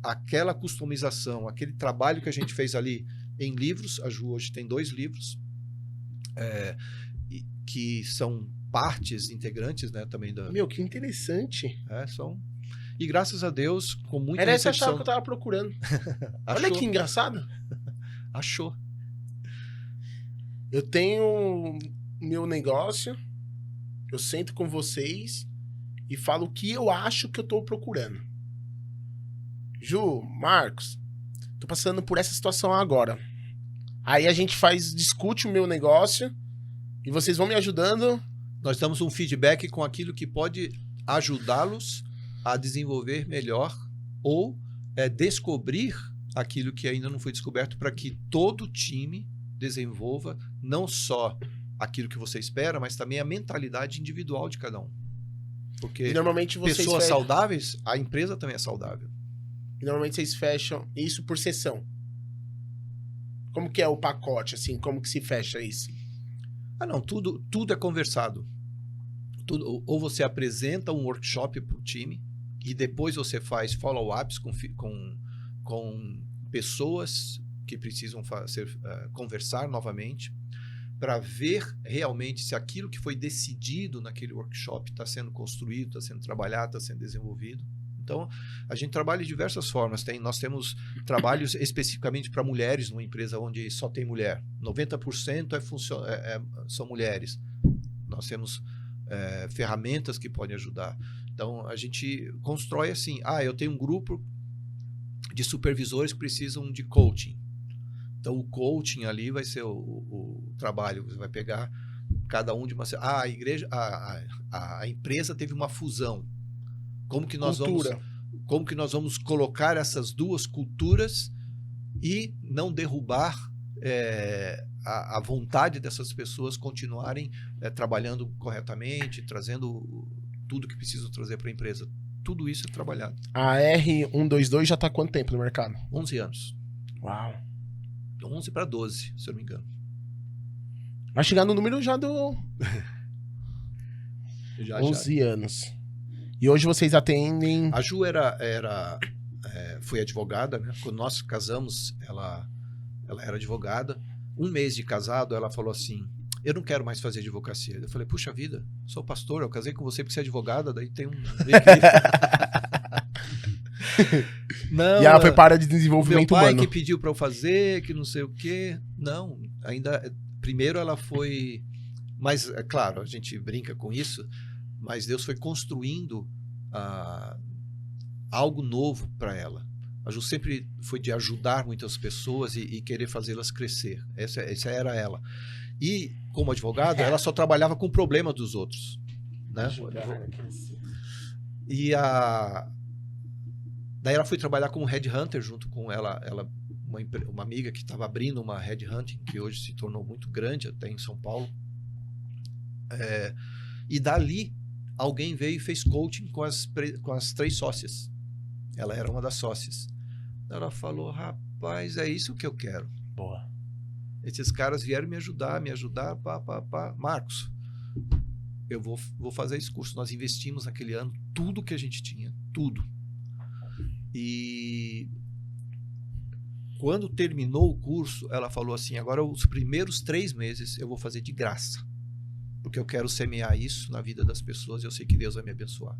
aquela customização, aquele trabalho que a gente fez ali em livros. A Ju hoje tem 2 livros, que são partes integrantes, né, também da... Meu, que interessante. E graças a Deus, com muita Era essa recepção... chave que eu tava procurando. Olha que engraçado. Achou. Eu tenho meu negócio, eu sento com vocês e falo o que eu acho que eu tô procurando. Ju, Marcos, tô passando por essa situação agora. Aí a gente discute o meu negócio e vocês vão me ajudando. Nós damos um feedback com aquilo que pode ajudá-los a desenvolver melhor ou descobrir aquilo que ainda não foi descoberto, para que todo time desenvolva não só aquilo que você espera, mas também a mentalidade individual de cada um. Porque E normalmente vocês pessoas saudáveis, a empresa também é saudável. E normalmente vocês fecham isso por sessão. Como que é o pacote, assim? Como que se fecha isso? Não, tudo é conversado. Ou você apresenta um workshop para o time e depois você faz follow-ups com pessoas que precisam conversar novamente para ver realmente se aquilo que foi decidido naquele workshop está sendo construído, está sendo trabalhado, está sendo desenvolvido. Então, a gente trabalha de diversas formas. Nós temos trabalhos especificamente para mulheres numa empresa onde só tem mulher. 90% são mulheres. Nós temos ferramentas que podem ajudar. Então, a gente constrói assim, eu tenho um grupo de supervisores que precisam de coaching. Então, o coaching ali vai ser o trabalho. Você vai pegar cada um de uma... a empresa teve uma fusão. Como que nós vamos colocar essas duas culturas e não derrubar a vontade dessas pessoas continuarem trabalhando corretamente, trazendo tudo que precisam trazer para a empresa. Tudo isso é trabalhado. A R122 já está há quanto tempo no mercado? 11 anos. Uau. 11 para 12, se eu não me engano. Vai chegar no número já do... Já, 11 anos. E hoje vocês atendem... A Ju foi advogada, né? Quando nós casamos, ela era advogada. 1 mês de casado, ela falou assim, eu não quero mais fazer advocacia. Eu falei, puxa vida, sou pastor, eu casei com você porque você é advogada, daí tem um equilíbrio. Não, e ela foi para de desenvolvimento meu pai humano. que pediu para eu fazer, que não sei o quê. Não, ainda... Primeiro ela foi... Mas, é claro, a gente brinca com isso, mas Deus foi construindo algo novo para ela. A Ju sempre foi de ajudar muitas pessoas e querer fazê-las crescer. Essa era ela. E, como advogada, ela só trabalhava com o problema dos outros. Né? Daí ela foi trabalhar como headhunter junto com ela uma amiga que estava abrindo uma headhunting, que hoje se tornou muito grande, até em São Paulo. E dali, alguém veio e fez coaching com as 3 sócias. Ela era uma das sócias. Ela falou, rapaz, é isso que eu quero. Boa. Esses caras vieram me ajudar, Marcos, eu vou fazer esse curso. Nós investimos naquele ano tudo que a gente tinha, tudo. E quando terminou o curso, ela falou assim, agora os primeiros 3 meses eu vou fazer de graça, porque eu quero semear isso na vida das pessoas e eu sei que Deus vai me abençoar.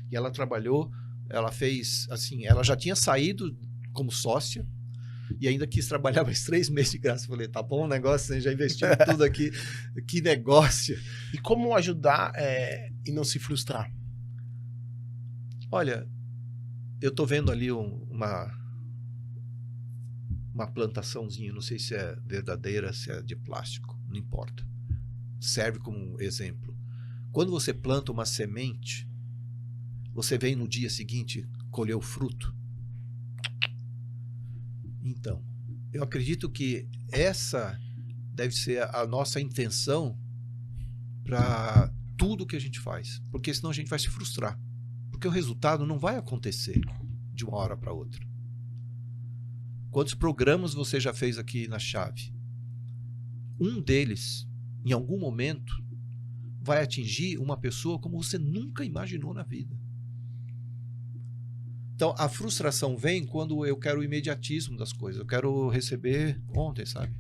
E ela trabalhou, ela fez assim, ela já tinha saído como sócia, e ainda quis trabalhar mais 3 meses de graça. Falei, tá bom o negócio, já investimos tudo aqui. Que negócio. E como ajudar e não se frustrar? Olha, eu tô vendo ali uma plantaçãozinha, não sei se é verdadeira, se é de plástico, não importa. Serve como exemplo. Quando você planta uma semente, você vem no dia seguinte colher o fruto. Então, eu acredito que essa deve ser a nossa intenção para tudo que a gente faz, porque senão a gente vai se frustrar, porque o resultado não vai acontecer de uma hora para outra. Quantos programas você já fez aqui na Chave? Um deles, em algum momento, vai atingir uma pessoa como você nunca imaginou na vida. Então, a frustração vem quando eu quero o imediatismo das coisas. Eu quero receber ontem, sabe?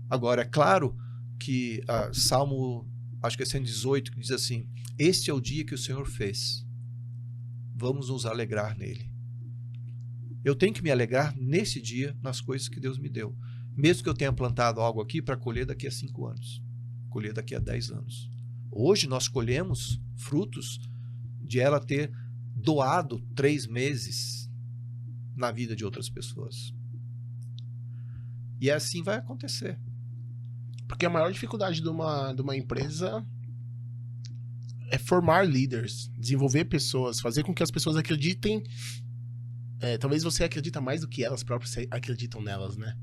Agora, é claro que Salmo, acho que é 118, que diz assim, este é o dia que o Senhor fez. Vamos nos alegrar nele. Eu tenho que me alegrar nesse dia nas coisas que Deus me deu. Mesmo que eu tenha plantado algo aqui para colher daqui a 5 anos. Colher daqui a 10 anos. Hoje nós colhemos frutos de ela ter doado 3 meses na vida de outras pessoas. E assim vai acontecer. Porque a maior dificuldade de uma empresa é formar líderes, desenvolver pessoas, fazer com que as pessoas acreditem. Talvez você acredita mais do que elas próprias acreditam nelas, né?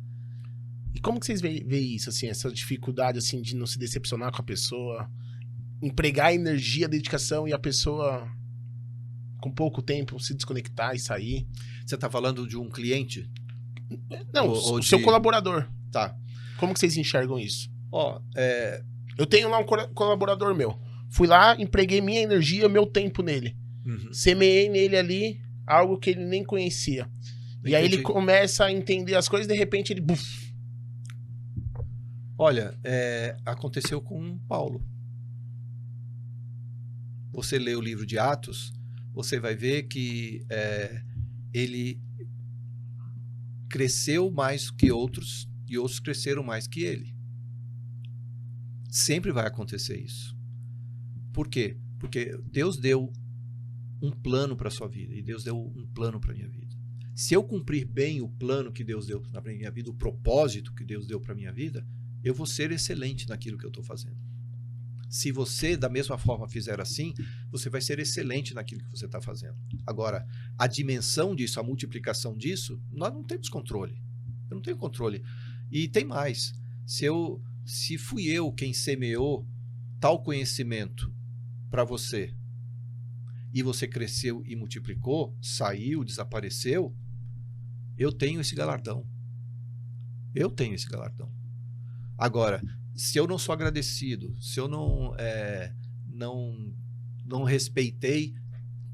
E como que vocês veem isso, assim, essa dificuldade assim, de não se decepcionar com a pessoa, empregar energia, dedicação e a pessoa com pouco tempo se desconectar e sair? Você está falando de um cliente? Não, ou o seu colaborador. Tá. Como que vocês enxergam isso? Eu tenho lá um colaborador meu. Fui lá, empreguei minha energia, meu tempo nele. Uhum. Semeei nele ali algo que ele nem conhecia. E aí ele começa a entender as coisas e de repente ele... Buf. Olha, aconteceu com Paulo. Você lê o livro de Atos, você vai ver que ele cresceu mais que outros e outros cresceram mais que ele. Sempre vai acontecer isso. Por quê? Porque Deus deu um plano para a sua vida e Deus deu um plano para a minha vida. Se eu cumprir bem o plano que Deus deu para a minha vida, o propósito que Deus deu para a minha vida, eu vou ser excelente naquilo que eu estou fazendo. Se você, da mesma forma, fizer assim, você vai ser excelente naquilo que você está fazendo. Agora, a dimensão disso, a multiplicação disso, nós não temos controle. Eu não tenho controle. E tem mais. Se fui eu quem semeou tal conhecimento para você, e você cresceu e multiplicou, saiu, desapareceu, eu tenho esse galardão. Eu tenho esse galardão. Agora, se eu não sou agradecido, se eu não respeitei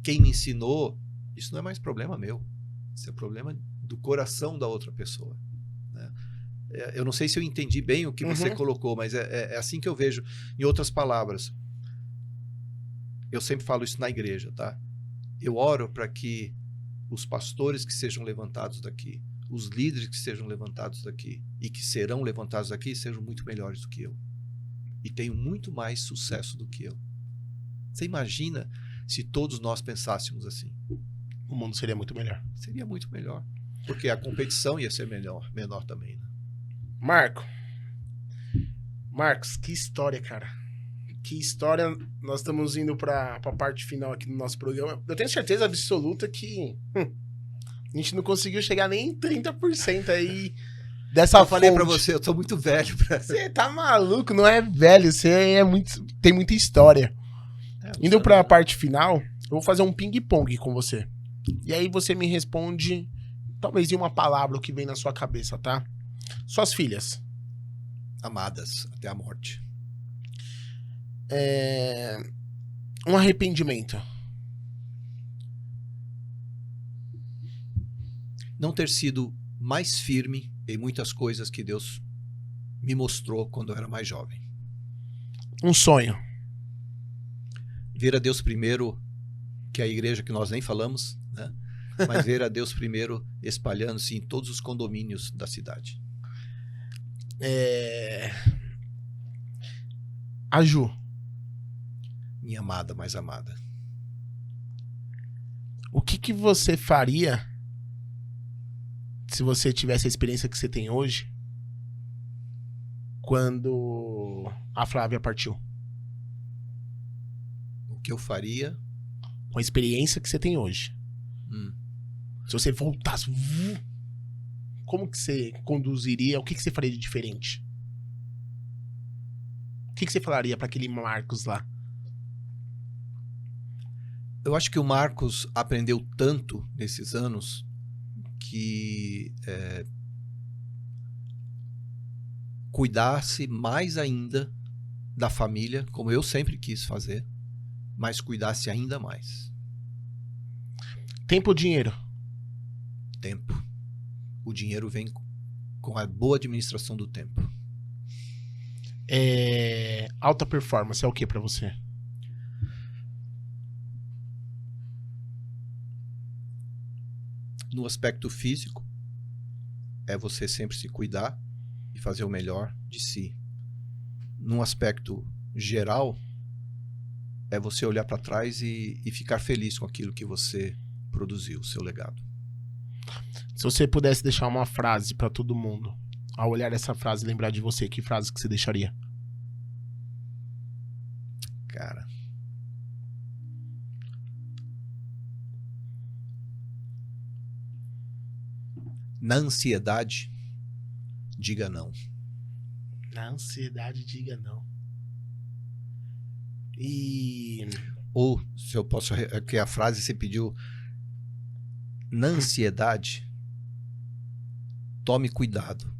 quem me ensinou, isso não é mais problema meu. Isso é problema do coração da outra pessoa. Né? Eu não sei se eu entendi bem o que você colocou, mas é assim que eu vejo. Em outras palavras, eu sempre falo isso na igreja, tá? Eu oro para que os pastores que sejam levantados daqui, os líderes que sejam levantados daqui e que serão levantados daqui sejam muito melhores do que eu. E tenham muito mais sucesso do que eu. Você imagina se todos nós pensássemos assim? O mundo seria muito melhor. Seria muito melhor. Porque a competição ia ser menor também. Né? Marcos, que história, cara. Que história. Nós estamos indo para a parte final aqui do nosso programa. Eu tenho certeza absoluta que A gente não conseguiu chegar nem em 30% aí dessa Eu falei pra fonte. você, eu tô muito velho pra... Você tá maluco, não é velho, você é muito, tem muita história. Indo pra parte final, eu vou fazer um ping-pong com você. E aí você me responde, talvez em uma palavra o que vem na sua cabeça, tá? Suas filhas. Amadas até a morte. Um arrependimento. Não ter sido mais firme em muitas coisas que Deus me mostrou quando eu era mais jovem. Um sonho. Ver a Deus primeiro, que é a igreja que nós nem falamos, né? Mas ver a Deus primeiro espalhando-se em todos os condomínios da cidade. A Ju. Minha amada, mais amada. O que você faria se você tivesse a experiência que você tem hoje quando a Flávia partiu? O que eu faria? Com a experiência que você tem hoje. Se você voltasse, como que você conduziria? O que você faria de diferente? O que você falaria para aquele Marcos lá? Eu acho que o Marcos aprendeu tanto nesses anos que cuidasse mais ainda da família, como eu sempre quis fazer, mas cuidasse ainda mais. Tempo ou dinheiro? Tempo. O dinheiro vem com a boa administração do tempo. Alta performance é o que pra você? No aspecto físico, é você sempre se cuidar e fazer o melhor de si. Num aspecto geral, é você olhar para trás e ficar feliz com aquilo que você produziu, o seu legado. Se você pudesse deixar uma frase pra todo mundo, ao olhar essa frase e lembrar de você, que frase que você deixaria? Cara, na ansiedade, diga não. Na ansiedade, diga não. E... Ou, se eu posso... que a frase você pediu... Na ansiedade, tome cuidado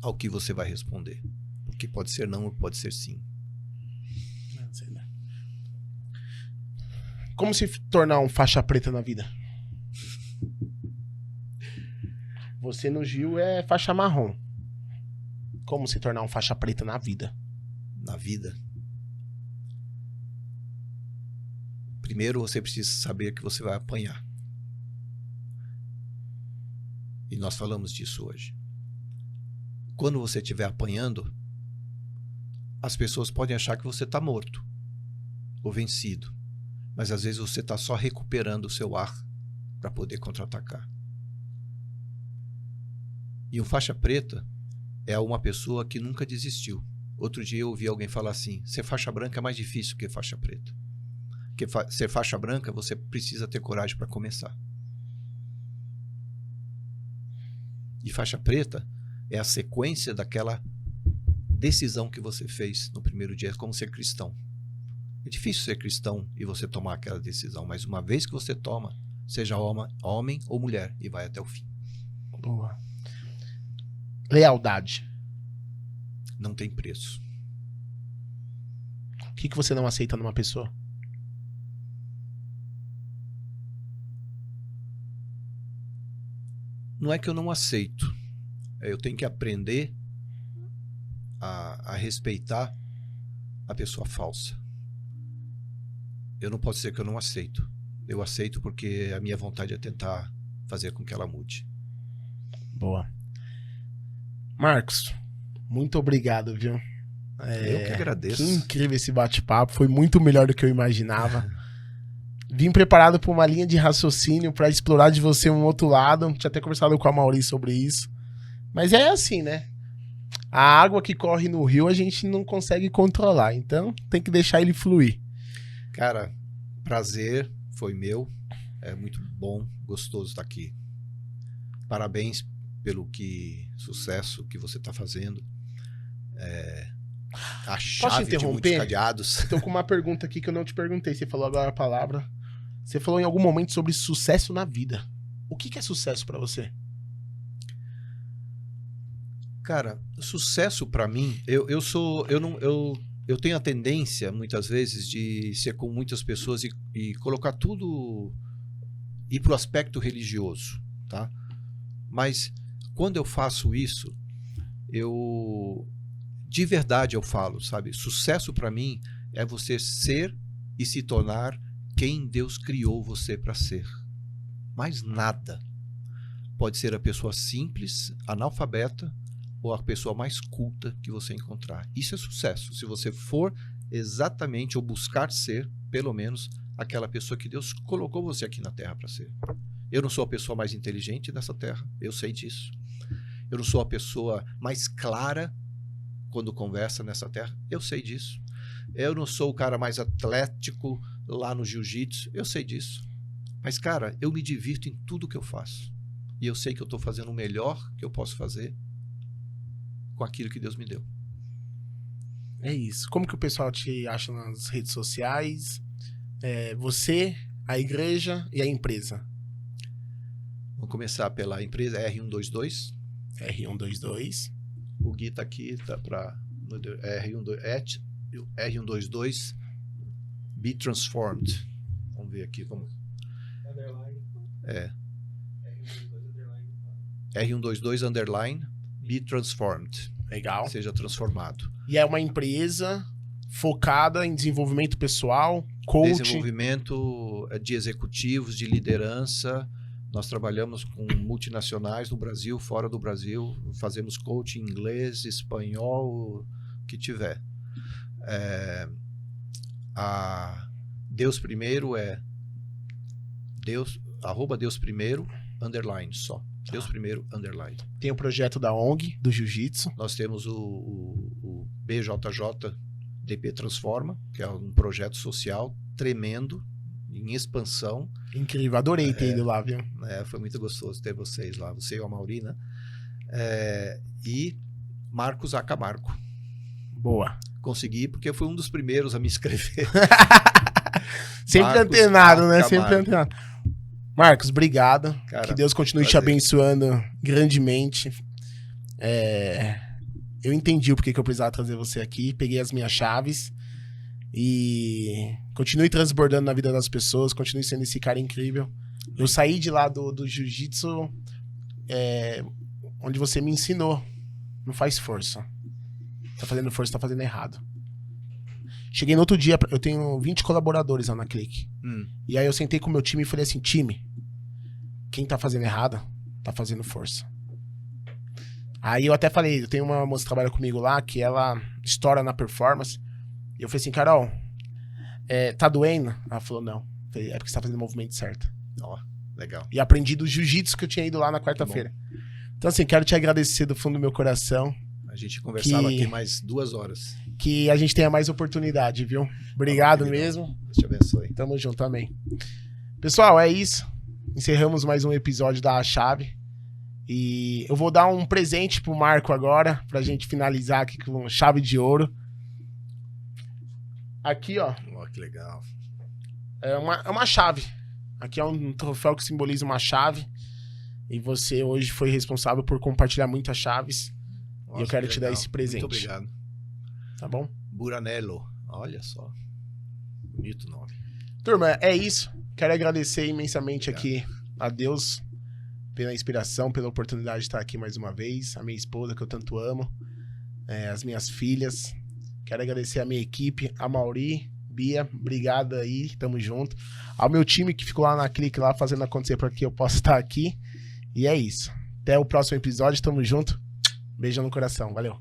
ao que você vai responder. Porque pode ser não ou pode ser sim. Como se tornar um faixa preta na vida? Você no Gil é faixa marrom. Como se tornar um faixa preta na vida? Na vida. Primeiro você precisa saber que você vai apanhar. E nós falamos disso hoje. Quando você estiver apanhando, as pessoas podem achar que você está morto ou vencido. Mas às vezes você está só recuperando o seu ar para poder contra-atacar. E um faixa preta é uma pessoa que nunca desistiu. Outro dia eu ouvi alguém falar assim: ser faixa branca é mais difícil que faixa preta. Porque ser faixa branca você precisa ter coragem para começar. E faixa preta é a sequência daquela decisão que você fez no primeiro dia, como ser cristão. É difícil ser cristão e você tomar aquela decisão, mas uma vez que você toma, seja homem ou mulher, e vai até o fim. Boa. Lealdade. Não tem preço. O que você não aceita numa pessoa? Não é que eu não aceito. Eu tenho que aprender a respeitar a pessoa falsa. Eu não posso dizer que eu não aceito. Eu aceito porque a minha vontade é tentar fazer com que ela mude. Boa. Marcos, muito obrigado, viu? Eu que agradeço. Que incrível esse bate-papo. Foi muito melhor do que eu imaginava. Vim preparado para uma linha de raciocínio para explorar de você um outro lado. Tinha até conversado com a Mauri sobre isso. Mas é assim, né? A água que corre no rio a gente não consegue controlar. Então tem que deixar ele fluir. Cara, prazer foi meu. É muito bom, gostoso estar aqui. parabéns pelo sucesso que você está fazendo. A chave de muitos cadeados. Estou com uma pergunta aqui que eu não te perguntei. Você falou agora a palavra. Você falou em algum momento sobre sucesso na vida. O que é sucesso para você? Cara, sucesso para mim, eu tenho a tendência muitas vezes de ser com muitas pessoas e colocar tudo, ir pro aspecto religioso, tá? Mas quando eu faço isso, de verdade eu falo, sabe? Sucesso para mim é você ser e se tornar quem Deus criou você para ser. Mais nada. Pode ser a pessoa simples, analfabeta, ou a pessoa mais culta que você encontrar. Isso é sucesso. Se você for exatamente, ou buscar ser, pelo menos, aquela pessoa que Deus colocou você aqui na Terra para ser. Eu não sou a pessoa mais inteligente dessa Terra, eu sei disso. Eu não sou a pessoa mais clara quando conversa nessa terra, eu sei disso. Eu não sou o cara mais atlético lá no jiu-jitsu, eu sei disso. Mas, cara, eu me divirto em tudo que eu faço. E eu sei que eu estou fazendo o melhor que eu posso fazer com aquilo que Deus me deu. É isso. Como que o pessoal te acha nas redes sociais? Você, a igreja e a empresa. Vamos começar pela empresa R122. R122. O Gui tá aqui, tá para R122 Be Transformed. Vamos ver aqui como. R122 underline Be Transformed. Legal. Seja transformado. E é uma empresa focada em desenvolvimento pessoal, coaching. Desenvolvimento de executivos, de liderança. Nós trabalhamos com multinacionais no Brasil, fora do Brasil. Fazemos coaching em inglês, espanhol, o que tiver. Deus primeiro é Deus, @Deus primeiro, underline só. Deus primeiro, underline. Tem o projeto da ONG, do Jiu-Jitsu. Nós temos o BJJ DP Transforma, que é um projeto social tremendo, em expansão. Incrível, adorei ter ido lá, viu? Foi muito gostoso ter vocês lá, você e o Amaury, né? E Marcos A. Camargo. Boa. Consegui, porque eu fui um dos primeiros a me inscrever. Sempre antenado, né? Sempre antenado. Marcos, obrigado. Cara, que Deus continue te abençoando grandemente. Eu entendi o porquê que eu precisava trazer você aqui. Peguei as minhas chaves. E continue transbordando na vida das pessoas. Continue sendo esse cara incrível. Eu saí de lá do jiu-jitsu onde você me ensinou. Não faz força. Tá fazendo força, tá fazendo errado. Cheguei no outro dia, eu tenho 20 colaboradores lá na Clique. E aí eu sentei com o meu time e falei assim, time, quem tá fazendo errado, tá fazendo força. Aí eu até falei, eu tenho uma moça que trabalha comigo lá, que ela estoura na performance. E eu falei assim, Carol, tá doendo? Ela falou, não. Eu falei, é porque você tá fazendo o movimento certo. Ó, legal. E aprendi do jiu-jitsu que eu tinha ido lá na quarta-feira. Então assim, quero te agradecer do fundo do meu coração. A gente conversava aqui mais 2 horas. Que a gente tenha mais oportunidade, viu? Obrigado mesmo. Deus te abençoe. Tamo junto, amém. Pessoal, é isso. Encerramos mais um episódio da A Chave. E eu vou dar um presente pro Marco agora, pra gente finalizar aqui com chave de ouro. Aqui, ó. Ó, que legal. É uma chave. Aqui é um troféu que simboliza uma chave. E você hoje foi responsável por compartilhar muitas chaves. Nossa, e eu quero te dar esse presente. Muito obrigado. Tá bom? Buranello. Olha só. Bonito nome. Turma, é isso. Quero agradecer imensamente aqui a Deus pela inspiração, pela oportunidade de estar aqui mais uma vez. A minha esposa, que eu tanto amo. As minhas filhas. Quero agradecer a minha equipe, a Amaury, Bia, obrigado aí, tamo junto. Ao meu time que ficou lá na Clique, lá fazendo acontecer para que eu possa estar aqui. E é isso. Até o próximo episódio, tamo junto. Beijo no coração, valeu.